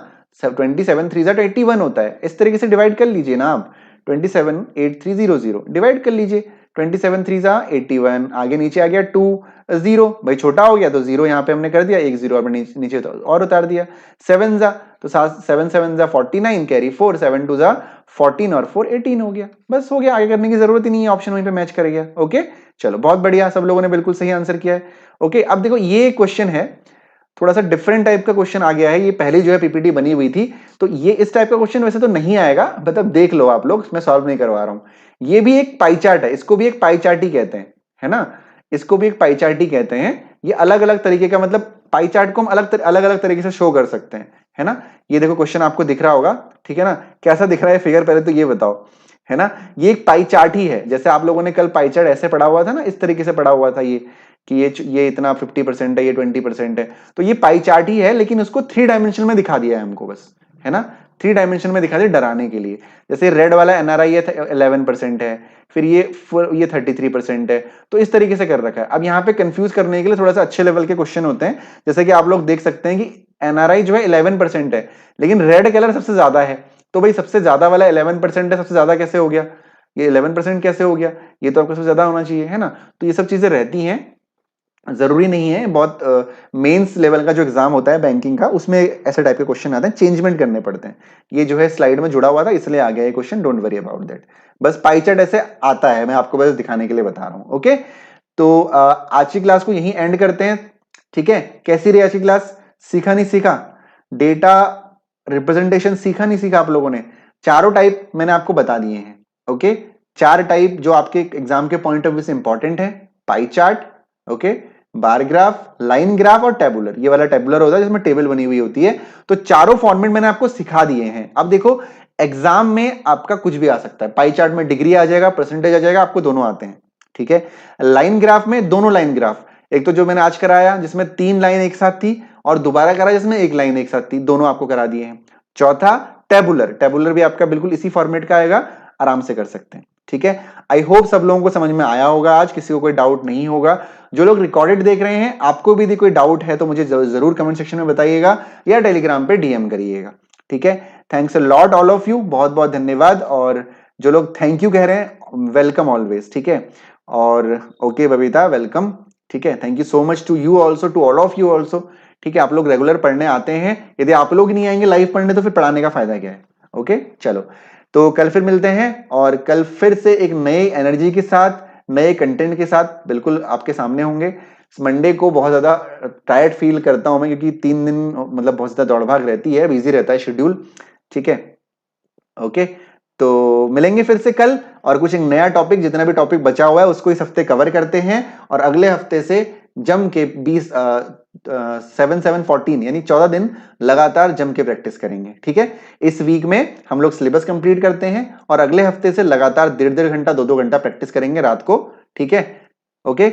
A: 27 3 81 होता है। इस तरीके से डिवाइड कर लीजिए ना आप। 27 8300 डिवाइड कर लीजिए। 27 3 81, आगे नीचे आ गया 2 0, भाई छोटा हो गया तो 0 यहाँ पे हमने कर दिया, एक 0 और नीचे तो और उतार दिया। 7 जा तो 7 7 जा 49, कैरी 4, 7 2 जा 14 और 4 18 हो गया। बस हो गया, आगे करने की जरूरत ही नहीं है, ऑप्शन वहीं पे मैच कर गया। ओके चलो, बहुत बढ़िया, सब लोगों ने बिल्कुल सही आंसर किया है। ओके अब देखो ये क्वेश्चन है, थोड़ा सा डिफरेंट टाइप का क्वेश्चन आ गया है। ये पहले जो है पीपीटी बनी हुई थी, तो ये इस टाइप का क्वेश्चन वैसे तो नहीं आएगा, मतलब देख लो आप लोग, मैं सॉल्व नहीं करवा रहा हूं। ये भी एक पाई चार्ट है, इसको भी एक पाई चार्ट ही कहते हैं, है ना, इसको भी एक पाई चार्ट ही कहते हैं। ये अलग अलग तरीके का, मतलब पाई चार्ट को हम अलग अलग तरीके से शो कर सकते हैं, है ना। ये देखो क्वेश्चन आपको दिख रहा होगा, ठीक है ना, कैसा दिख रहा है फिगर, पहले तो ये बताओ, है ना। ये एक पाई चार्ट ही है, जैसे आप लोगों ने कल पाई चार्ट ऐसे पढ़ा हुआ था ना, इस तरीके से पढ़ा हुआ था ये, कि ये इतना 50% है, ये 20% है, तो ये पाई चार्ट ही है, लेकिन उसको 3 डायमेंशन में दिखा दिया है हमको बस, है ना। 3 डायमेंशन में दिखा दिया डराने के लिए। जैसे रेड वाला एनआरआई 11% है, फिर ये 33% है, तो इस तरीके से कर रखा है। अब यहाँ पे कंफ्यूज करने के लिए थोड़ा सा अच्छे लेवल के क्वेश्चन होते हैं, जैसे कि आप लोग देख सकते हैं कि एनआरआई जो है 11% है, लेकिन रेड कलर सबसे ज्यादा है, तो भाई सबसे ज्यादा वाला 11% है, सबसे ज्यादा कैसे हो गया, ये 11% कैसे हो गया, ये तो आपको सबसे ज्यादा होना चाहिए, है ना। तो ये सब चीजें रहती हैं, जरूरी नहीं है, बहुत मेंस लेवल का जो एग्जाम होता है बैंकिंग का, उसमें ऐसे टाइप के क्वेश्चन आते हैं, चेंजमेंट करने पड़ते हैं। ये जो है स्लाइड में जुड़ा हुआ था इसलिए आ गया ये question, don't worry about that. बस पाई चार्ट ऐसे आता है, मैं आपको बस दिखाने के लिए बता रहा हूं। ओके तो आज की क्लास को यहीं एंड करते हैं, ठीक है। कैसी रही आज की क्लास, सीखा नहीं सीखा, डेटा रिप्रेजेंटेशन सीखा नहीं सीखा आप लोगों ने। चारों टाइप मैंने आपको बता दिए हैं, ओके। 4 टाइप जो आपके एग्जाम के पॉइंट ऑफ व्यू से इंपॉर्टेंट है, pie chart, okay, bar graph, line graph और टेबुलर। ये वाला टेबुलर होता है जिसमें टेबल बनी हुई होती है। तो चारों फॉर्मेट मैंने आपको सिखा दिए हैं। अब देखो एग्जाम में आपका कुछ भी आ सकता है, पाई चार्ट में डिग्री आ जाएगा, परसेंटेज आ जाएगा, आपको दोनों आते हैं, ठीक है। लाइन ग्राफ में दोनों लाइन ग्राफ, एक तो जो मैंने आज कराया जिसमें 3 लाइन एक साथ थी, और दोबारा करा जिसमें 1 लाइन एक साथ थी, दोनों आपको करा दिए हैं। चौथा टेबुलर, टेबुलर भी आपका बिल्कुल इसी फॉर्मेट का आएगा, आराम से कर सकते हैं, ठीक है। आई होप सब लोगों को समझ में आया होगा, आज किसी को कोई डाउट नहीं होगा। जो लोग रिकॉर्डेड देख रहे हैं, आपको भी यदि कोई डाउट है तो मुझे जरूर कमेंट सेक्शन में बताइएगा या टेलीग्राम पे डीएम करिएगा, ठीक है। Thanks a lot all of you, बहुत बहुत धन्यवाद। और जो लोग थैंक यू कह रहे हैं, वेलकम ऑलवेज, ठीक है। और ओके बबीता, वेलकम, ठीक है। Thank you so much to you also, to all of you also, ठीक है। आप लोग रेगुलर पढ़ने आते हैं, यदि आप लोग नहीं आएंगे लाइव पढ़ने तो फिर पढ़ाने का फायदा क्या है। ओके चलो, तो कल फिर मिलते हैं, और कल फिर से एक नई एनर्जी के साथ, नए कंटेंट के साथ बिल्कुल आपके सामने होंगे। मंडे को बहुत ज्यादा टायर्ड फील करता हूं मैं, क्योंकि 3 दिन मतलब बहुत ज्यादा दौड़ भाग रहती है, बिजी रहता है शेड्यूल, ठीक है। ओके तो मिलेंगे फिर से कल, और कुछ एक नया टॉपिक, जितना भी टॉपिक बचा हुआ है उसको इस हफ्ते कवर करते हैं, और अगले हफ्ते से जम के 7-7-14 यानी 14 दिन लगातार जम के प्रैक्टिस करेंगे, ठीक है। इस वीक में हम लोग सिलेबस कंप्लीट करते हैं, और अगले हफ्ते से लगातार 1.5-1.5 घंटा 2-2 घंटा प्रैक्टिस करेंगे रात को, ठीक है। ओके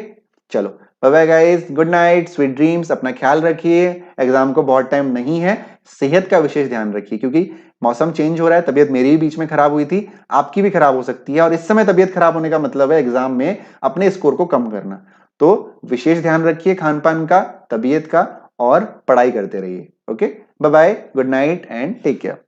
A: चलो, bye bye guys, good night, sweet dreams, अपना ख्याल रखिए। एग्जाम को बहुत टाइम नहीं है, सेहत का विशेष ध्यान रखिए क्योंकि मौसम चेंज हो रहा है। तबीयत मेरी भी बीच में खराब हुई थी, आपकी भी खराब हो सकती है, और इस समय तबीयत खराब होने का मतलब है एग्जाम में अपने स्कोर को कम करना। तो विशेष ध्यान रखिए खान पान का, तबीयत का, और पढ़ाई करते रहिए। Okay, bye bye, good night and take care.